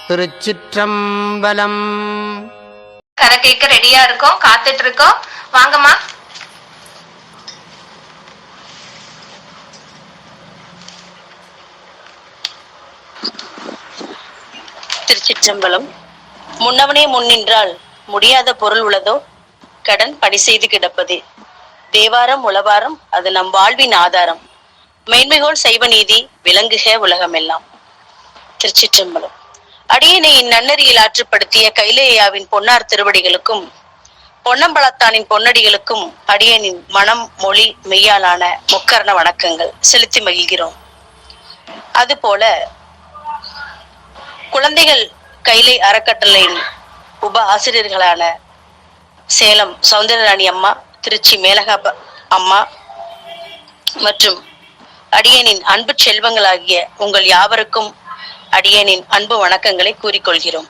திருச்சிற்றம்பலம். கதை கேட்க ரெடியா இருக்கோம், காத்துட்டு இருக்கோம். வாங்கம்மா. திருச்சிற்றம்பலம். முன்னவனே முன்னின்றால் முடியாத பொருள் உள்ளதோ? கடன் பணி செய்து கிடப்பதே. தேவாரம் உளவாரம் அது நம் வாழ்வின் ஆதாரம். மேன்மைகோள் செய்வ நீதி விளங்குக உலகமெல்லாம். திருச்சிற்றம்பலம். அடியனை இந்நன்னறியில் ஆற்றுப்படுத்திய கைலேயாவின் பொன்னார் திருவடிகளுக்கும் பொன்னம்பலத்தானின் பொன்னடிகளுக்கும் அடியனின் மனம் மொழி மெய்யாலான முக்கரண வணக்கங்கள் செலுத்தி மகிழ்கிறோம். அதுபோல குழந்தைகள் கைலை அறக்கட்டளையின் உப ஆசிரியர்களான சேலம் சௌந்தரராணி அம்மா, திருச்சி மேலகா அம்மா மற்றும் அடியனின் அன்பு செல்வங்களாகிய உங்கள் யாவருக்கும் அடியனின் அன்பு வணக்கங்களை கூறிக்கொள்கிறோம்.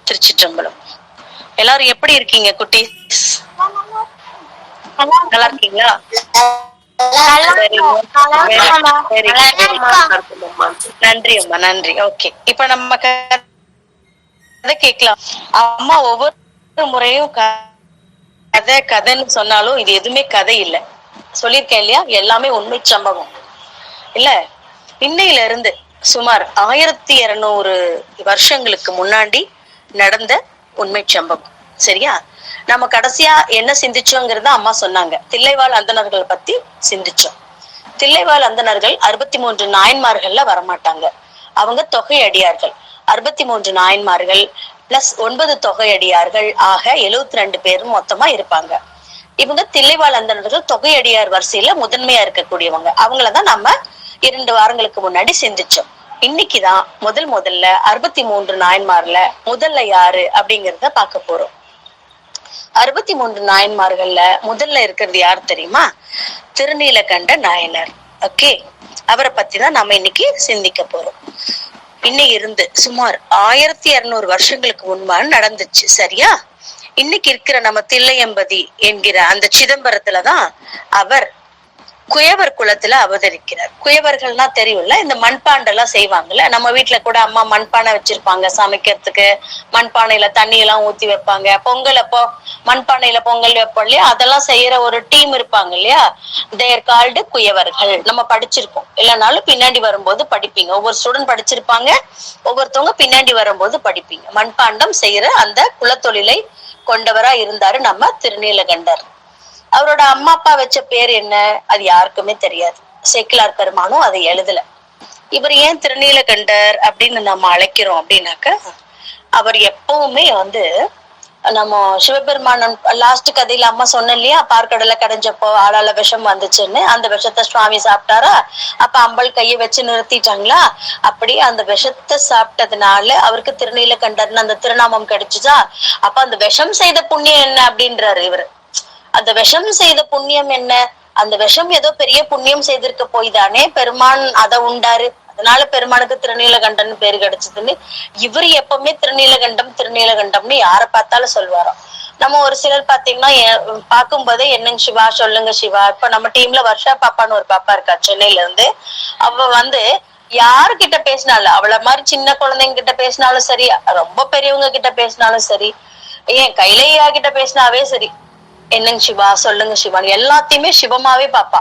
திருச்சிற்றம்பலம். எல்லாரும் எப்படி இருக்கீங்க குட்டீஸ்? நல்லா இருக்கீங்களா? நன்றி அம்மா, நன்றி. ஓகே, இப்ப நம்ம கதை கேட்கலாம். அம்மா ஒவ்வொரு முறையும் கதை கதைன்னு சொன்னாலும் இது எதுவுமே கதை இல்லை. சொல்லியிருக்கேன் இல்லையா, எல்லாமே உண்மை சம்பவம் இல்ல. இன்னையில இருந்து சுமார் 1200 வருஷங்களுக்கு முன்னாடி நடந்த உண்மை சம்பவம். சரியா? நம்ம கடைசியா என்ன சிந்திச்சோங்கிறத அம்மா சொன்னாங்க. தில்லைவாழ் அந்தணர்கள் பத்தி சிந்திச்சோம். தில்லைவாழ் அந்தணர்கள் 63 நாயன்மார்கள்ல வரமாட்டாங்க. அவங்க தொகை அடியார்கள். 63 நாயன்மார்கள் பிளஸ் 9 தொகை அடியார்கள் ஆக 72 பேரும் மொத்தமா இருப்பாங்க. இவங்க தில்லைவாழ் அந்தணர்கள் தொகை அடியார் வரிசையில முதன்மையா இருக்கக்கூடியவங்க. அவங்களதான் நம்ம 2 வாரங்களுக்கு முன்னாடி சிந்திச்சோம். இன்னைக்குதான் முதல்ல 63 நாயன்மார்ல முதல்ல யாரு அப்படிங்கிறத பார்க்க போறோம். 63 நாயன்மார்கள்ல முதல்ல இருக்கிறது யார் தெரியுமா? திருநீலகண்ட நாயனார். ஓகே, அவரை பத்தி தான் நம்ம இன்னைக்கு சிந்திக்க போறோம். இன்னைக்கு இருந்து சுமார் 1200 வருஷங்களுக்கு முன்பாக நடந்துச்சு. சரியா? இன்னைக்கு இருக்கிற நம்ம தில்லையம்பதி என்கிற அந்த சிதம்பரத்துலதான் அவர் குயவர் குலத்துல அவதரிக்கிறார். குயவர்கள்னா தெரியும்ல, இந்த மண்பாண்டெல்லாம் செய்வாங்கல்ல. நம்ம வீட்டுல கூட அம்மா மண்பானை வச்சிருப்பாங்க சமைக்கிறதுக்கு. மண்பானையில தண்ணி எல்லாம் ஊத்தி வைப்பாங்க. பொங்கல் அப்போ மண்பானையில பொங்கல் வைப்போம் இல்லையா, அதெல்லாம் செய்யற ஒரு டீம் இருப்பாங்க இல்லையா, தேர் கால்டு குயவர்கள். நம்ம படிச்சிருக்கோம், இல்லைனாலும் பின்னாடி வரும்போது படிப்பீங்க. ஒவ்வொரு ஸ்டூடெண்ட் படிச்சிருப்பாங்க, ஒவ்வொருத்தவங்க பின்னாடி வரும்போது படிப்பீங்க. மண்பாண்டம் செய்யற அந்த குலத்தொழிலை கொண்டவரா இருந்தாரு நம்ம திருநீலகண்டர். அவரோட அம்மா அப்பா வச்ச பேர் என்ன அது யாருக்குமே தெரியாது. சேக்கிலார் பெருமானும் அதை எழுதல. இவர் ஏன் திருநீலகண்டர் அப்படின்னு நம்ம அழைக்கிறோம் அப்படின்னாக்க, அவர் எப்பவுமே நம்ம சிவபெருமானன் லாஸ்ட் கதையில அம்மா சொன்ன இல்லையா, பார்க்கடலை கடைஞ்சப்போ ஆளால விஷம் வந்துச்சுன்னு. அந்த விஷத்தை சுவாமி சாப்பிட்டாரா, அப்ப அம்பல் கையை வச்சு நிறுத்திட்டாங்களா. அப்படி அந்த விஷத்தை சாப்பிட்டதுனால அவருக்கு திருநீலகண்டர்னு அந்த திருநாமம் கிடைச்சுச்சா. அப்ப அந்த விஷம் செய்த புண்ணியம் என்ன அப்படின்றாரு இவரு. அந்த விஷம் செய்த புண்ணியம் என்ன? அந்த விஷம் ஏதோ பெரிய புண்ணியம் செய்திருக்க போய் தானே பெருமான் அதை உண்டாரு. அதனால பெருமானுக்கு திருநீலகண்டன் பேரு கிடைச்சதுன்னு இவரு எப்பவுமே திருநீலகண்டம்னு யார பார்த்தாலும் சொல்வாராம். நம்ம ஒரு சிலர் பாத்தீங்கன்னா பார்க்கும் போதே என்னங்க சிவா, சொல்லுங்க சிவா. இப்ப நம்ம டீம்ல வர்ஷா பாப்பான்னு ஒரு பாப்பா இருக்கா சென்னையில இருந்து. அவ யாருகிட்ட பேசினாலும், அவளை மாதிரி சின்ன குழந்தைங்க கிட்ட பேசினாலும் சரி, ரொம்ப பெரியவங்க கிட்ட பேசினாலும் சரி, ஏன் கைலையா கிட்ட பேசினாவே சரி, என்னங்க சிவா, சொல்லுங்க சிவான்னு எல்லாத்தையுமே சிவமாவே பாப்பா.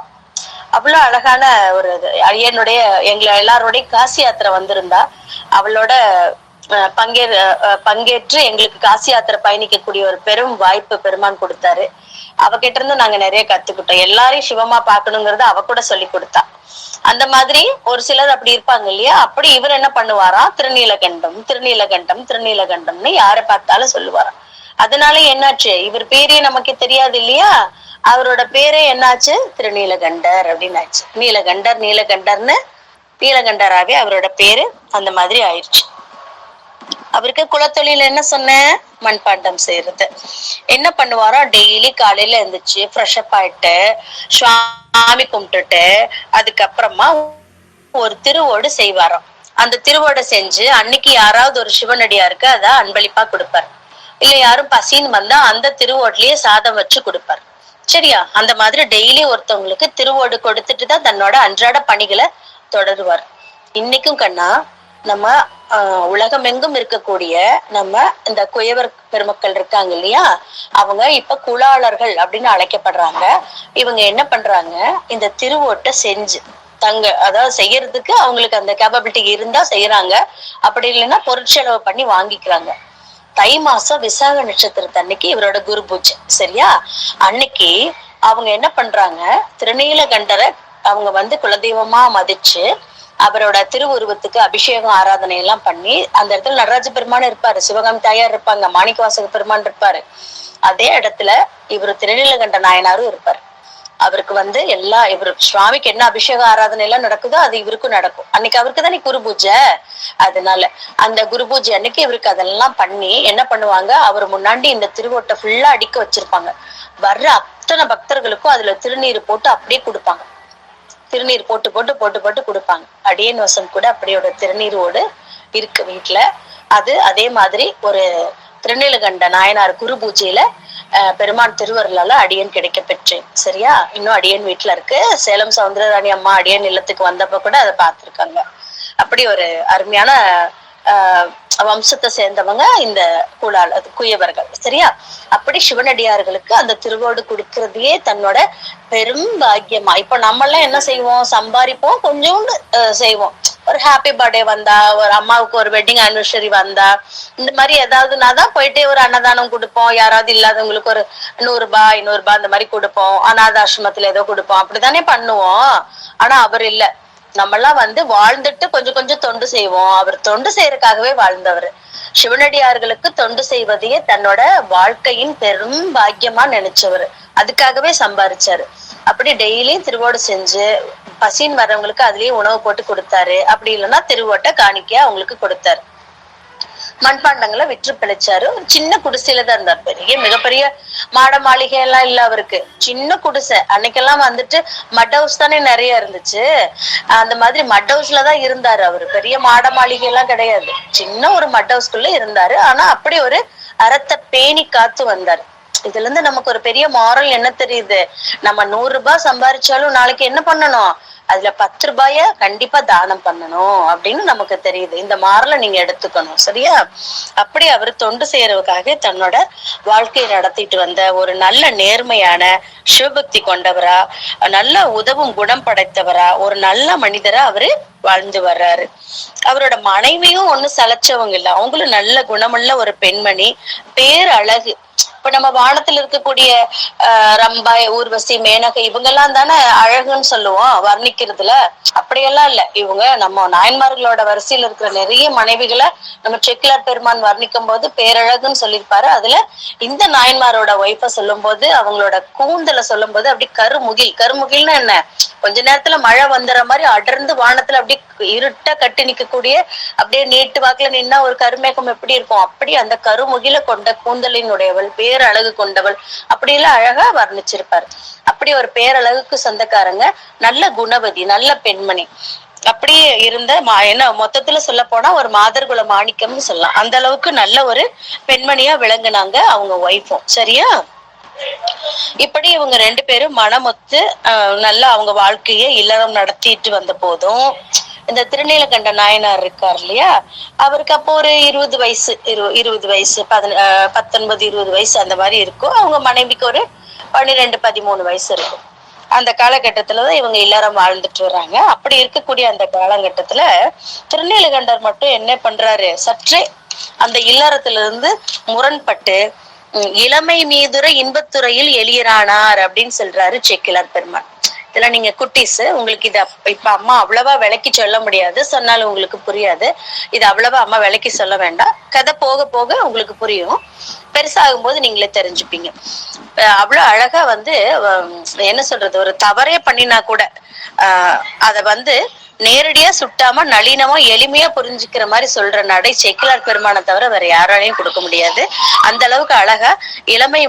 அவ்வளவு அழகான ஒரு ஐயனுடைய எங்களை எல்லாரோடைய காசி யாத்திரை வந்திருந்தா. அவளோட பங்கேற்று எங்களுக்கு காசி யாத்திரை பயணிக்கக்கூடிய ஒரு பெரும் வாய்ப்பு பெருமான் கொடுத்தாரு. அவகிட்ட இருந்து நாங்க நிறைய கத்துக்கிட்டோம். எல்லாரையும் சிவமா பாக்கணுங்கிறத அவ கூட சொல்லி கொடுத்தா. அந்த மாதிரி ஒரு சிலர் அப்படி இருப்பாங்க இல்லையா. அப்படி இவர் என்ன பண்ணுவாராம், திருநீலகண்டம்னு யாரை பார்த்தாலும் சொல்லுவாராம். அதனால என்னாச்சு, இவர் பேரே நமக்கு தெரியாது இல்லையா, அவரோட பேரே என்னாச்சு, திருநீலகண்டர் அப்படின்னு ஆச்சு. நீலகண்டர்னு நீலகண்டராவே அவரோட பேரு அந்த மாதிரி ஆயிடுச்சு. அவருக்கு குலத்தொழில் என்ன சொன்ன, மண்பாண்டம் செய்யறது. என்ன பண்ணுவாரோ, டெய்லி காலையில இருந்துச்சு ஃப்ரெஷ் அப் ஆயிட்டு சுவாமி கும்பிட்டுட்டு அதுக்கப்புறமா ஒரு திருவோடு செய்வாராம். அந்த திருவோடை செஞ்சு அன்னைக்கு யாராவது ஒரு சிவனடியாருக்கு அதை அன்பளிப்பா கொடுப்பாரு. இல்ல யாரும் பசின்னு வந்தா அந்த திருவோட்லயே சாதம் வச்சு கொடுப்பாரு. சரியா? அந்த மாதிரி டெய்லி ஒருத்தவங்களுக்கு திருவோடு கொடுத்துட்டு தான் தன்னோட அன்றாட பணிகளை தொடருவார். இன்னைக்கும் கண்ணா நம்ம உலகமெங்கும் இருக்கக்கூடிய நம்ம இந்த குயவர் பெருமக்கள் இருக்காங்க இல்லையா, அவங்க இப்ப குலாளர்கள் அப்படின்னு அழைக்கப்படுறாங்க. இவங்க என்ன பண்றாங்க, இந்த திருவோட்டை செஞ்சு அதாவது செய்யறதுக்கு அவங்களுக்கு அந்த கேப்பபிலிட்டி இருந்தா செய்யறாங்க, அப்படி இல்லைன்னா பொருட்செலவு பண்ணி வாங்கிக்கிறாங்க. தை மாசம் விசாக நட்சத்திரத்தன்னைக்கு இவரோட குரு பூஜை, சரியா? அன்னைக்கு அவங்க என்ன பண்றாங்க, திருநீலகண்டரை அவங்க குலதெய்வமா மதிச்சு அவரோட திருவுருவத்துக்கு அபிஷேகம் ஆராதனை எல்லாம் பண்ணி, அந்த இடத்துல நடராஜ பெருமான் இருப்பாரு, சிவகாமி தாயார் இருப்பாங்க, மாணிக்கவாசக பெருமான் இருப்பாரு. அதே இடத்துல இவரு திருநீலகண்ட நாயனாரும் இருப்பாரு. அவருக்கு இவரு சுவாமிக்கு என்ன அபிஷேக ஆராதனை எல்லாம் நடக்குதோ அது இவருக்கும் நடக்கும். அன்னைக்கு அவருக்கு தானே குரு பூஜை. அதனால அந்த குரு பூஜை அன்னைக்கு இவருக்கு அதெல்லாம் பண்ணி என்ன பண்ணுவாங்க, அவர் முன்னாடி இந்த திருவோட்டை ஃபுல்லா அடிக்க வச்சிருப்பாங்க. வர்ற அத்தனை பக்தர்களுக்கும் அதுல திருநீர் போட்டு அப்படியே கொடுப்பாங்க. திருநீர் போட்டு போட்டு போட்டு போட்டு கொடுப்பாங்க. அடியன் வசம் கூட அப்படியோட திருநீரோடு இருக்கு வீட்டுல. அது அதே மாதிரி ஒரு திருநீலகண்ட நாயனார் குரு பூஜையில பெருமான் திருவருளால அடியன் கிடைக்க பெற்றேன், சரியா? இன்னும் அடியன் வீட்டுல இருக்கு. சேலம் சவுந்தரராணி அம்மா அடியன் இல்லத்துக்கு வந்தப்ப கூட அதை பார்த்திருக்காங்க. அப்படி ஒரு அருமையான வம்சத்தை சேர்ந்தவங்க இந்த குயவர்கள், சரியா? அப்படி சிவனடியார்களுக்கு அந்த திருவோடு கொடுக்கறதையே தன்னோட பெரும் பாக்கியமா. இப்ப நம்ம எல்லாம் என்ன செய்வோம், சம்பாதிப்போம், கொஞ்சோண்டு செய்வோம். ஒரு ஹாப்பி பர்த்டே வந்தா, ஒரு அம்மாவுக்கு ஒரு வெட்டிங் ஆனிவர்சரி வந்தா, இந்த மாதிரி ஏதாவதுனாதான் போயிட்டே ஒரு அன்னதானம் கொடுப்போம். யாராவது இல்லாதவங்களுக்கு ஒரு 100 ரூபாய் 200 ரூபாய் அந்த மாதிரி கொடுப்போம். அநாத ஆசிரமத்துல ஏதோ கொடுப்போம், அப்படித்தானே பண்ணுவோம். ஆனா அவர் இல்ல, நம்மெல்லாம் வாழ்ந்துட்டு கொஞ்சம் கொஞ்சம் தொண்டு செய்வோம். அவர் தொண்டு செய்யறதுக்காகவே வாழ்ந்தவர். சிவனடியார்களுக்கு தொண்டு செய்வதையே தன்னோட வாழ்க்கையின் பெரும் பாக்கியமா நினைச்சவர். அதுக்காகவே சம்பாரிச்சாரு. அப்படி டெய்லியும் திருவோடு செஞ்சு பசின்னு வர்றவங்களுக்கு அதுலயும் உணவு போட்டு கொடுத்தாரு. அப்படி இல்லைன்னா திருவோட்டை காணிக்கையா அவங்களுக்கு கொடுத்தாரு. மண்பாண்டங்களை விற்று பிழைச்சாரு. ஒரு சின்ன குடிசையில தான் இருந்தார். மிகப்பெரிய மாட மாளிகை எல்லாம் இல்ல அவருக்கு, சின்ன குடிசை. அன்னைக்கெல்லாம் மட் ஹவுஸ் தானே நிறைய இருந்துச்சு. அந்த மாதிரி மட் ஹவுஸ்லதான் இருந்தாரு அவரு. பெரிய மாட மாளிகை எல்லாம் கிடையாது, சின்ன ஒரு மட் ஹவுஸ்குள்ள இருந்தாரு. ஆனா அப்படி ஒரு அறத்தை பேணி காத்து வந்தாரு. இதுல இருந்து நமக்கு ஒரு பெரிய மாரல் என்ன தெரியுது, நம்ம 100 ரூபாய் சம்பாரிச்சாலும் நாளைக்கு என்ன பண்ணணும், அதுல 10 ரூபாய கண்டிப்பா தானம் பண்ணணும் அப்படின்னு நமக்கு தெரியுது. இந்த மாறல நீங்க எடுத்துக்கணும், சரியா? அப்படி அவர் தொண்டு செய்யறதுக்காக தன்னோட வாழ்க்கையை நடத்திட்டு வந்த ஒரு நல்ல நேர்மையான சிவபக்தி கொண்டவரா, நல்ல உதவும் குணம் படைத்தவரா, ஒரு நல்ல மனிதரா அவரு வாழ்ந்து வர்றாரு. அவரோட மனைவியும் ஒண்ணு சலைச்சவங்க இல்ல, அவங்களும் நல்ல குணமுள்ள ஒரு பெண்மணி, பேரழகு. இப்ப நம்ம வானத்துல இருக்கக்கூடிய ரம்பாய், ஊர்வசி, மேனகை இவங்க எல்லாம் தானே அழகுன்னு சொல்லுவோம் வர்ணிக்கிறதுல. அப்படியெல்லாம் இல்ல. இவங்க நம்ம நாயன்மார்களோட வரிசையில இருக்கிற நிறைய மனைவிகளை நம்ம செக்கிலார் பெருமான் வர்ணிக்கும் போது பேரழகுன்னு சொல்லியிருப்பாரு. அதுல இந்த நாயன்மாரோட ஒய்ஃப சொல்லும் போது, அவங்களோட கூந்தலை சொல்லும் போது அப்படி கருமுகில்னா என்ன, கொஞ்ச நேரத்துல மழை வந்துற மாதிரி அடர்ந்து வானத்துல அப்படி இருட்டா கட்டி நிக்கக்கூடிய, அப்படியே நீட்டு வாக்குல நின்னா ஒரு கருமேகம் எப்படி இருக்கும், அப்படி அந்த கருமுகில கொண்ட கூந்தலினுடையவள், பேரழகு கொண்டவள், அப்படியெல்லாம் அழகா வர்ணிச்சிருப்பாரு. அப்படி ஒரு பேரழகுக்கு சொந்தக்காரங்க, நல்ல குணவதி, நல்ல பெண்மணி. அப்படியே இருந்த என்ன மொத்தத்துல சொல்ல போனா ஒரு மாதர்குல மாணிக்கம்னு சொல்லலாம். அந்த அளவுக்கு நல்ல ஒரு பெண்மணியா விளங்குனாங்க அவங்க ஒய்ஃபும், சரியா? இப்படி இவங்க 2 பேரும் மனமொத்து நல்லா அவங்க வாழ்க்கைய இல்லறம் நடத்திட்டு வந்த போதும், இந்த திருநீலகண்ட நாயனார் இருக்கார் இல்லையா, அவருக்கு அப்போ ஒரு 20 வயசு 20 வயசு 19 20 வயசு அந்த மாதிரி இருக்கும். அவங்க மனைவிக்கு ஒரு 12 13 வயசு இருக்கும். அந்த காலகட்டத்துலதான் இவங்க இல்லறம் வாழ்ந்துட்டு வர்றாங்க. அப்படி இருக்கக்கூடிய அந்த காலகட்டத்துல திருநீலகண்டர் மட்டும் என்ன பண்றாரு, சற்றே அந்த இல்லறத்துல இருந்து முரண்பட்டு இளமை மீதுர இன்பத்துறையில் எளியரானார் அப்படின்னு சொல்றாரு சேக்கிழார் பெருமான். இதெல்லாம் நீங்க குட்டீஸ், உங்களுக்கு இத இப்ப அம்மா அவ்வளவா விளக்கி சொல்ல முடியாது, சொன்னாலும் உங்களுக்கு புரியாது. இது அவ்வளவா அம்மா விளக்கி சொல்ல வேண்டாம், கதை போக போக உங்களுக்கு புரியும். பெருசாகும் போது நீங்களே தெரிஞ்சுப்பீங்க. அவ்வளவு அழகா என்ன சொல்றது, ஒரு தவறே பண்ணினா கூட அத நேரடியா சுட்டாம நளினமா எளிமையா புரிஞ்சுக்கிற மாதிரி சொல்ற நடை சேக்கிழார் பெருமானை தவிர வேற யாராலையும் கொடுக்க முடியாது. அந்த அளவுக்கு அழகா இளமை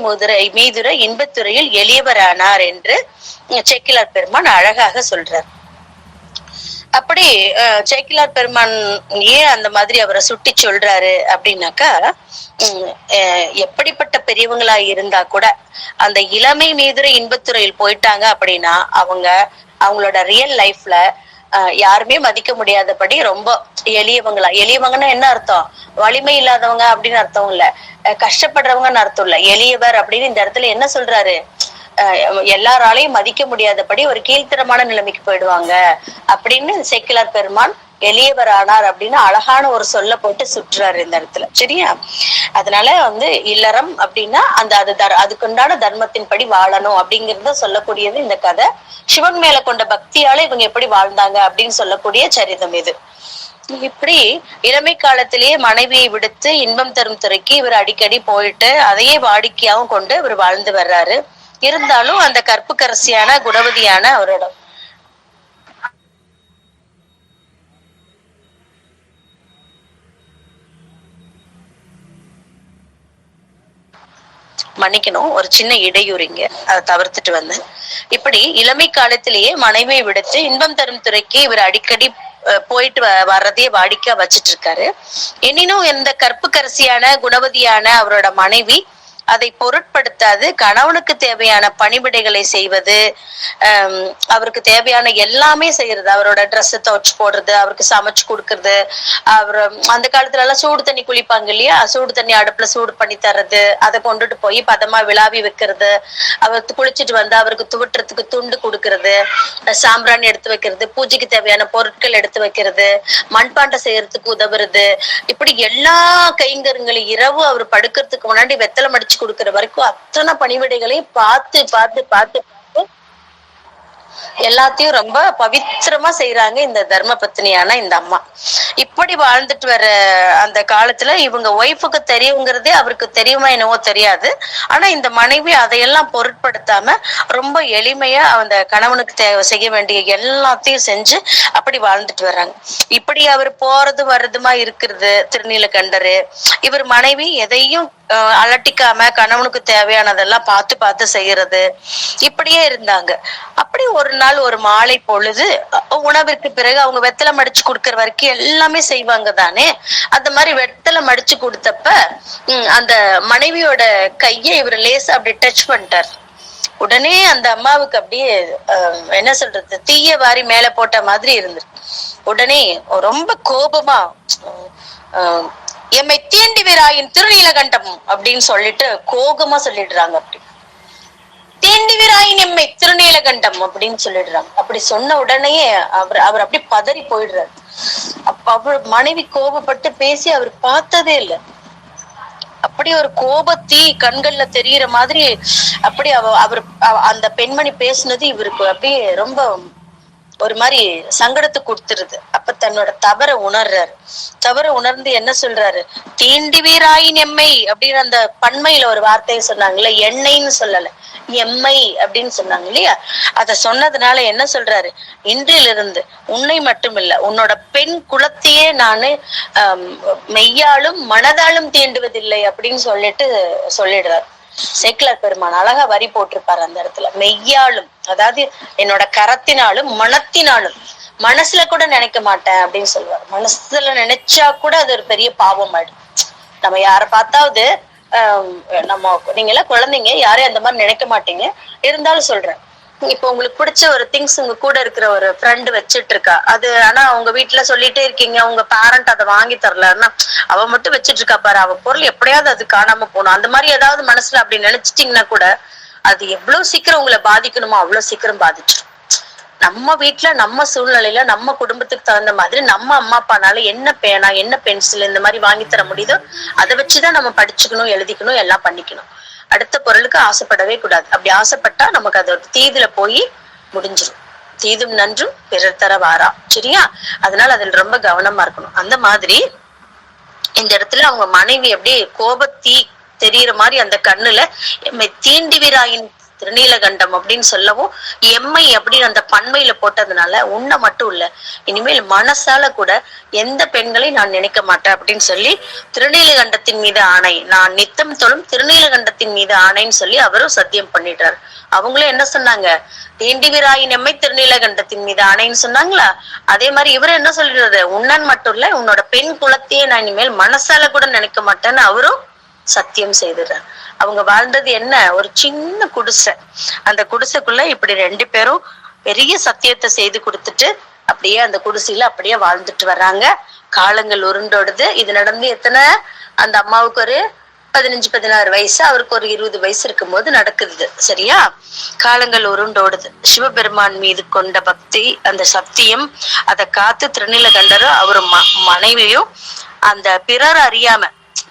மீதுர இன்பத்துறையில் எளியவரானார் என்று சேக்கிழார் பெருமான் அழகாக சொல்றார். அப்படி சேக்கிழார் பெருமான் ஏன் அந்த மாதிரி அவரை சுட்டி சொல்றாரு அப்படின்னாக்கா, எப்படிப்பட்ட பெரியவங்களா இருந்தா கூட அந்த இளமை மீதுர இன்பத்துறையில் போயிட்டாங்க அப்படின்னா அவங்களோட ரியல் லைஃப்ல யாருமே மதிக்க முடியாதபடி ரொம்ப எளியவங்களா. எளியவங்கன்னா என்ன அர்த்தம்? வலிமை இல்லாதவங்க அப்படின்னு அர்த்தம் இல்ல, கஷ்டப்படுறவங்கன்னு அர்த்தம் இல்ல. எளியவர் அப்படின்னு இந்த இடத்துல என்ன சொல்றாரு? எல்லாராலையும் மதிக்க முடியாதபடி ஒரு கீழ்த்தரமான நிலைமைக்கு போயிடுவாங்க அப்படின்னு சேக்கிழார் பெருமான் எளியவர் ஆனார் அப்படின்னு அழகான ஒரு சொல்ல போட்டு சுற்றுறாரு இந்த இடத்துல. சரியா? அதனால இல்லறம் அப்படின்னா அதுக்குண்டான தர்மத்தின் படி வாழணும் அப்படிங்கறத சொல்லக்கூடியது இந்த கதை. சிவன் மேல கொண்ட பக்தியால இவங்க எப்படி வாழ்ந்தாங்க அப்படின்னு சொல்லக்கூடிய சரிதம் இது. இப்படி இளமை காலத்திலேயே மனைவியை விடுத்து இன்பம் தரும் துறைக்கு இவர் அடிக்கடி போயிட்டு அதையே வாடிக்கையாவும் கொண்டு இவர் வாழ்ந்து வர்றாரு. இருந்தாலும் அந்த கற்புக்கரசியான குணவதியான அவரோட மன்னிக்கணும், ஒரு சின்ன இடையூறிங்க, அதை தவிர்த்துட்டு வந்தேன். இப்படி இளமை காலத்திலேயே மனைவியை விடுத்து இன்பம் தரும் துறைக்கு இவர் அடிக்கடி போயிட்டு வர்றதையே வாடிக்கை வச்சிட்டு இருக்காரு. எனினும் இந்த கற்புக்கரசியான குணவதியான அவரோட மனைவி அதை பொருட்படுத்தாது கணவனுக்கு தேவையான பணிவிடைகளை செய்வது, அவருக்கு தேவையான எல்லாமே செய்யறது. அவரோட ட்ரெஸ் துவைச்சு போடுறது, அவருக்கு சமைச்சு கொடுக்கறது, அவர் அந்த காலத்துல எல்லாம் சூடு தண்ணி குளிப்பாங்க இல்லையா, சூடு தண்ணி அடுப்புல சூடு பண்ணி தர்றது, அதை கொண்டுட்டு போய் பதமா விளாவி வைக்கிறது, அவர் குளிச்சுட்டு வந்து அவருக்கு துவட்டுறதுக்கு துண்டு கொடுக்கறது, சாம்பிராணி எடுத்து வைக்கிறது, பூஜைக்கு தேவையான பொருட்கள் எடுத்து வைக்கிறது, மண்பாண்டம் செய்யறதுக்கு உதவுறது, இப்படி எல்லா கைங்கருங்களையும் இரவு அவர் படுக்கிறதுக்கு முன்னாடி வெத்தலை மடிச்சு கொடுக்கிற வரைக்கும் அத்தனை பணிவிடைகளையும் பார்த்து பார்த்து பார்த்து எல்லாத்தையும் ரொம்ப பவித்திரமா செய்யறாங்க இந்த தர்ம பத்னியான இந்த அம்மா. இப்படி வாழ்ந்துட்டு வர அந்த காலத்துல இவங்க ஒய்ஃபுக்கு தெரியுங்கிறதே அவருக்கு தெரியுமா என்னவோ தெரியாது. ஆனா இந்த மனைவி அதையெல்லாம் பொருட்படுத்தாம ரொம்ப எளிமையா அந்த கணவனுக்கு செய்ய வேண்டிய எல்லாத்தையும் செஞ்சு அப்படி வாழ்ந்துட்டு வர்றாங்க. இப்படி அவர் போறது வர்றதுமா இருக்கிறது திருநீலகண்டரு. இவர் மனைவி எதையும் அலட்டிக்காம கணவனுக்கு தேவையானதெல்லாம் பார்த்து பார்த்து செய்யறது, இப்படியே இருந்தாங்க. அப்படி ஒரு நாள் ஒரு மாலை பொழுது உணவிற்கு பிறகு அவங்க வெத்தலை மடிச்சு கொடுக்கற வரைக்கும் எல்லாமே செய்வாங்க தானே. அந்த மாதிரி வெத்தலை மடிச்சு கொடுத்தப்ப அந்த மனைவியோட கையை இவர் லேசா அப்படி டச் பண்ணிட்டார். உடனே அந்த அம்மாவுக்கு அப்படியே என்ன சொல்றது, தீய வாரி மேல போட்ட மாதிரி இருந்துரு. உடனே ரொம்ப கோபமா எம்மை தீண்டி வீராயின் திருநீலகண்டம் அப்படின்னு சொல்லிட்டு கோபமா சொல்லிடுறாங்க. அப்படி தீண்டி வீராயின் எம்மை திருநீலகண்டம் அப்படின்னு சொல்லிடுறாங்க. அப்படி சொன்ன உடனே அவர் அப்படி பதறி போயிடுறாரு. அப்ப அவர் மனைவி கோபப்பட்டு பேசி அவர் பார்த்ததே இல்லை. அப்படி ஒரு கோபத்தீ கண்கள்ல தெரியற மாதிரி அப்படி அவர் அந்த பெண்மணி பேசுனது இவருக்கு அப்படியே ரொம்ப ஒரு மாதிரி சங்கடத்தை கொடுத்துருது. அப்ப தன்னோட தவற உணர்றாரு. தவற உணர்ந்து என்ன சொல்றாரு, தீண்டி வீராயின் எம்மை அப்படின்னு அந்த பன்மையில ஒரு வார்த்தையை சொன்னாங்கல்ல, எண்ணெய்ன்னு சொல்லல, எம்மை அப்படின்னு சொன்னாங்க இல்லையா. அத சொன்னதுனால என்ன சொல்றாரு, இன்றிலிருந்து உன்னை மட்டும் இல்ல உன்னோட பெண் குலத்தையே நானு மெய்யாலும் மனதாலும் தீண்டுவதில்லை அப்படின்னு சொல்லிடுறாரு. சேக்கிழார் பெருமான் அழகா வரி போட்டிருப்பாரு அந்த இடத்துல. மெய்யாலும், அதாவது என்னோட கரத்தினாலும் மனத்தினாலும், மனசுல கூட நினைக்க மாட்டேன் அப்படின்னு சொல்லுவார். மனசுல நினைச்சா கூட அது ஒரு பெரிய பாவம் ஆயிடும். நம்ம யார பார்த்தாவது நீங்க எல்லாம் குழந்தைங்க யாரையும் அந்த மாதிரி நினைக்க மாட்டீங்க. இருந்தாலும் சொல்றேன், இப்ப உங்களுக்கு பிடிச்ச ஒரு திங்ஸ் உங்க கூட இருக்கிற ஒரு ஃப்ரெண்டு வச்சிட்டு இருக்கா, அது ஆனா உங்க வீட்டுல சொல்லிட்டே இருக்கீங்க, உங்க பேரண்ட் அதை வாங்கி தரலன்னா அவ மட்டும் வச்சிட்டு இருக்கா பாரு, அவ பொருள் எப்படியாவது அது காணாம போகணும், அந்த மாதிரி ஏதாவது மனசுல அப்படி நினைச்சிட்டீங்கன்னா கூட அது எவ்வளவு சீக்கிரம் உங்களை பாதிக்கணுமோ அவ்வளவு சீக்கிரம் பாதிச்சிடும். நம்ம வீட்டுல நம்ம சூழ்நிலையில நம்ம குடும்பத்துக்கு தகுந்த மாதிரி நம்ம அம்மா அப்பானால என்ன பேனா என்ன பென்சில் இந்த மாதிரி வாங்கி தர முடியுதோ அதை வச்சுதான் நம்ம படிச்சுக்கணும், எழுதிக்கணும், எல்லாம் பண்ணிக்கணும். அடுத்த பொருளுக்கு ஆசைப்படவே கூடாது. அப்படி ஆசைப்பட்டா நமக்கு அது ஒரு தீதுல போய் முடிஞ்சிடும். தீதும் நன்றும் பிறர் தர வாரா. சரியா? அதனால அதுல ரொம்ப கவனமா இருக்கணும். அந்த மாதிரி இந்த இடத்துல அவங்க மனைவி அப்படியே கோபத்தீ தெரியற மாதிரி அந்த கண்ணுல எம்மை தீண்டி வீராயின் திருநீலகண்டம் அப்படின்னு சொல்லவும் எம்மை அப்படின்னு அந்த பன்மையில போட்டதுனால உன்னை மட்டும் இல்ல இனிமேல் மனசால கூட எந்த பெண்களையும் நான் நினைக்க மாட்டேன் அப்படின்னு சொல்லி திருநீலகண்டத்தின் மீது ஆணை, நான் நித்தம் தொழும் திருநீலகண்டத்தின் மீது ஆணைன்னு சொல்லி அவரும் சத்தியம் பண்ணிடுறாரு. அவங்களும் என்ன சொன்னாங்க, தீண்டி வீராயின் எம்மை திருநீலகண்டத்தின் மீது ஆணைன்னு சொன்னாங்களா, அதே மாதிரி இவரும் என்ன சொல்லிடுறாரு, உன்னன் மட்டும் இல்ல உன்னோட பெண் குலத்தையே நான் இனிமேல் மனசால கூட நினைக்க மாட்டேன்னு அவரும் சத்தியம் செய்துறார். அவங்க வாழ்ந்தது என்ன, ஒரு சின்ன குடிசை. அந்த குடிசைக்குள்ள இப்படி ரெண்டு பேரும் பெரிய சத்தியத்தை செய்து கொடுத்துட்டு அப்படியே அந்த குடிசையில அப்படியே வாழ்ந்துட்டு வர்றாங்க. காலங்கள் உருண்டோடுது. இது நடந்து எத்தனை, அந்த அம்மாவுக்கு ஒரு 15-16 வயசு, அவருக்கு ஒரு 20 வயசு இருக்கும் போது நடக்குது. சரியா? காலங்கள் உருண்டோடுது. சிவபெருமான் மீது கொண்ட பக்தி, அந்த சத்தியம், அதை காத்து திருநீலகண்டரும் அவரு மனைவியும் அந்த பிறர் அறியாம,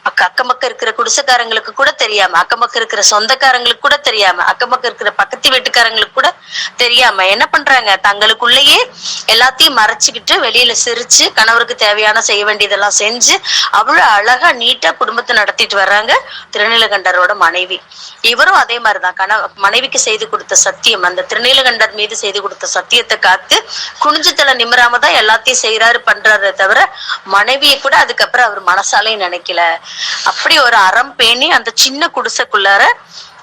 அக்கம் பக்கம் இருக்கிற குடிசைக்காரங்களுக்கு கூட தெரியாம, அக்கம் பக்கம் இருக்கிற சொந்தக்காரங்களுக்கு கூட தெரியாம, அக்கம் பக்கம் இருக்கிற பக்கத்து வீட்டுக்காரங்களுக்கு கூட தெரியாம என்ன பண்றாங்க, தங்களுக்குள்ளேயே எல்லாத்தையும் மறைச்சுக்கிட்டு வெளியில சிரிச்சு கணவருக்கு தேவையான செய்ய வேண்டியதெல்லாம் செஞ்சு அவ்வளவு அழகா நீட்டா குடும்பத்தை நடத்திட்டு வர்றாங்க திருநீலகண்டரோட மனைவி. இவரும் அதே மாதிரிதான் மனைவிக்கு செய்து கொடுத்த சத்தியம், அந்த திருநீலகண்டர் மீது செய்து கொடுத்த சத்தியத்தை காத்து குனிஞ்சு தலை நிமிராம தான் எல்லாத்தையும் செய்யறாரு பண்றாரு தவிர மனைவியை கூட அதுக்கப்புறம் அவர் மனசாலையும் நினைக்கல. அப்படி ஒரு அறம் பேணி அந்த சின்ன குடிசைக்குள்ளார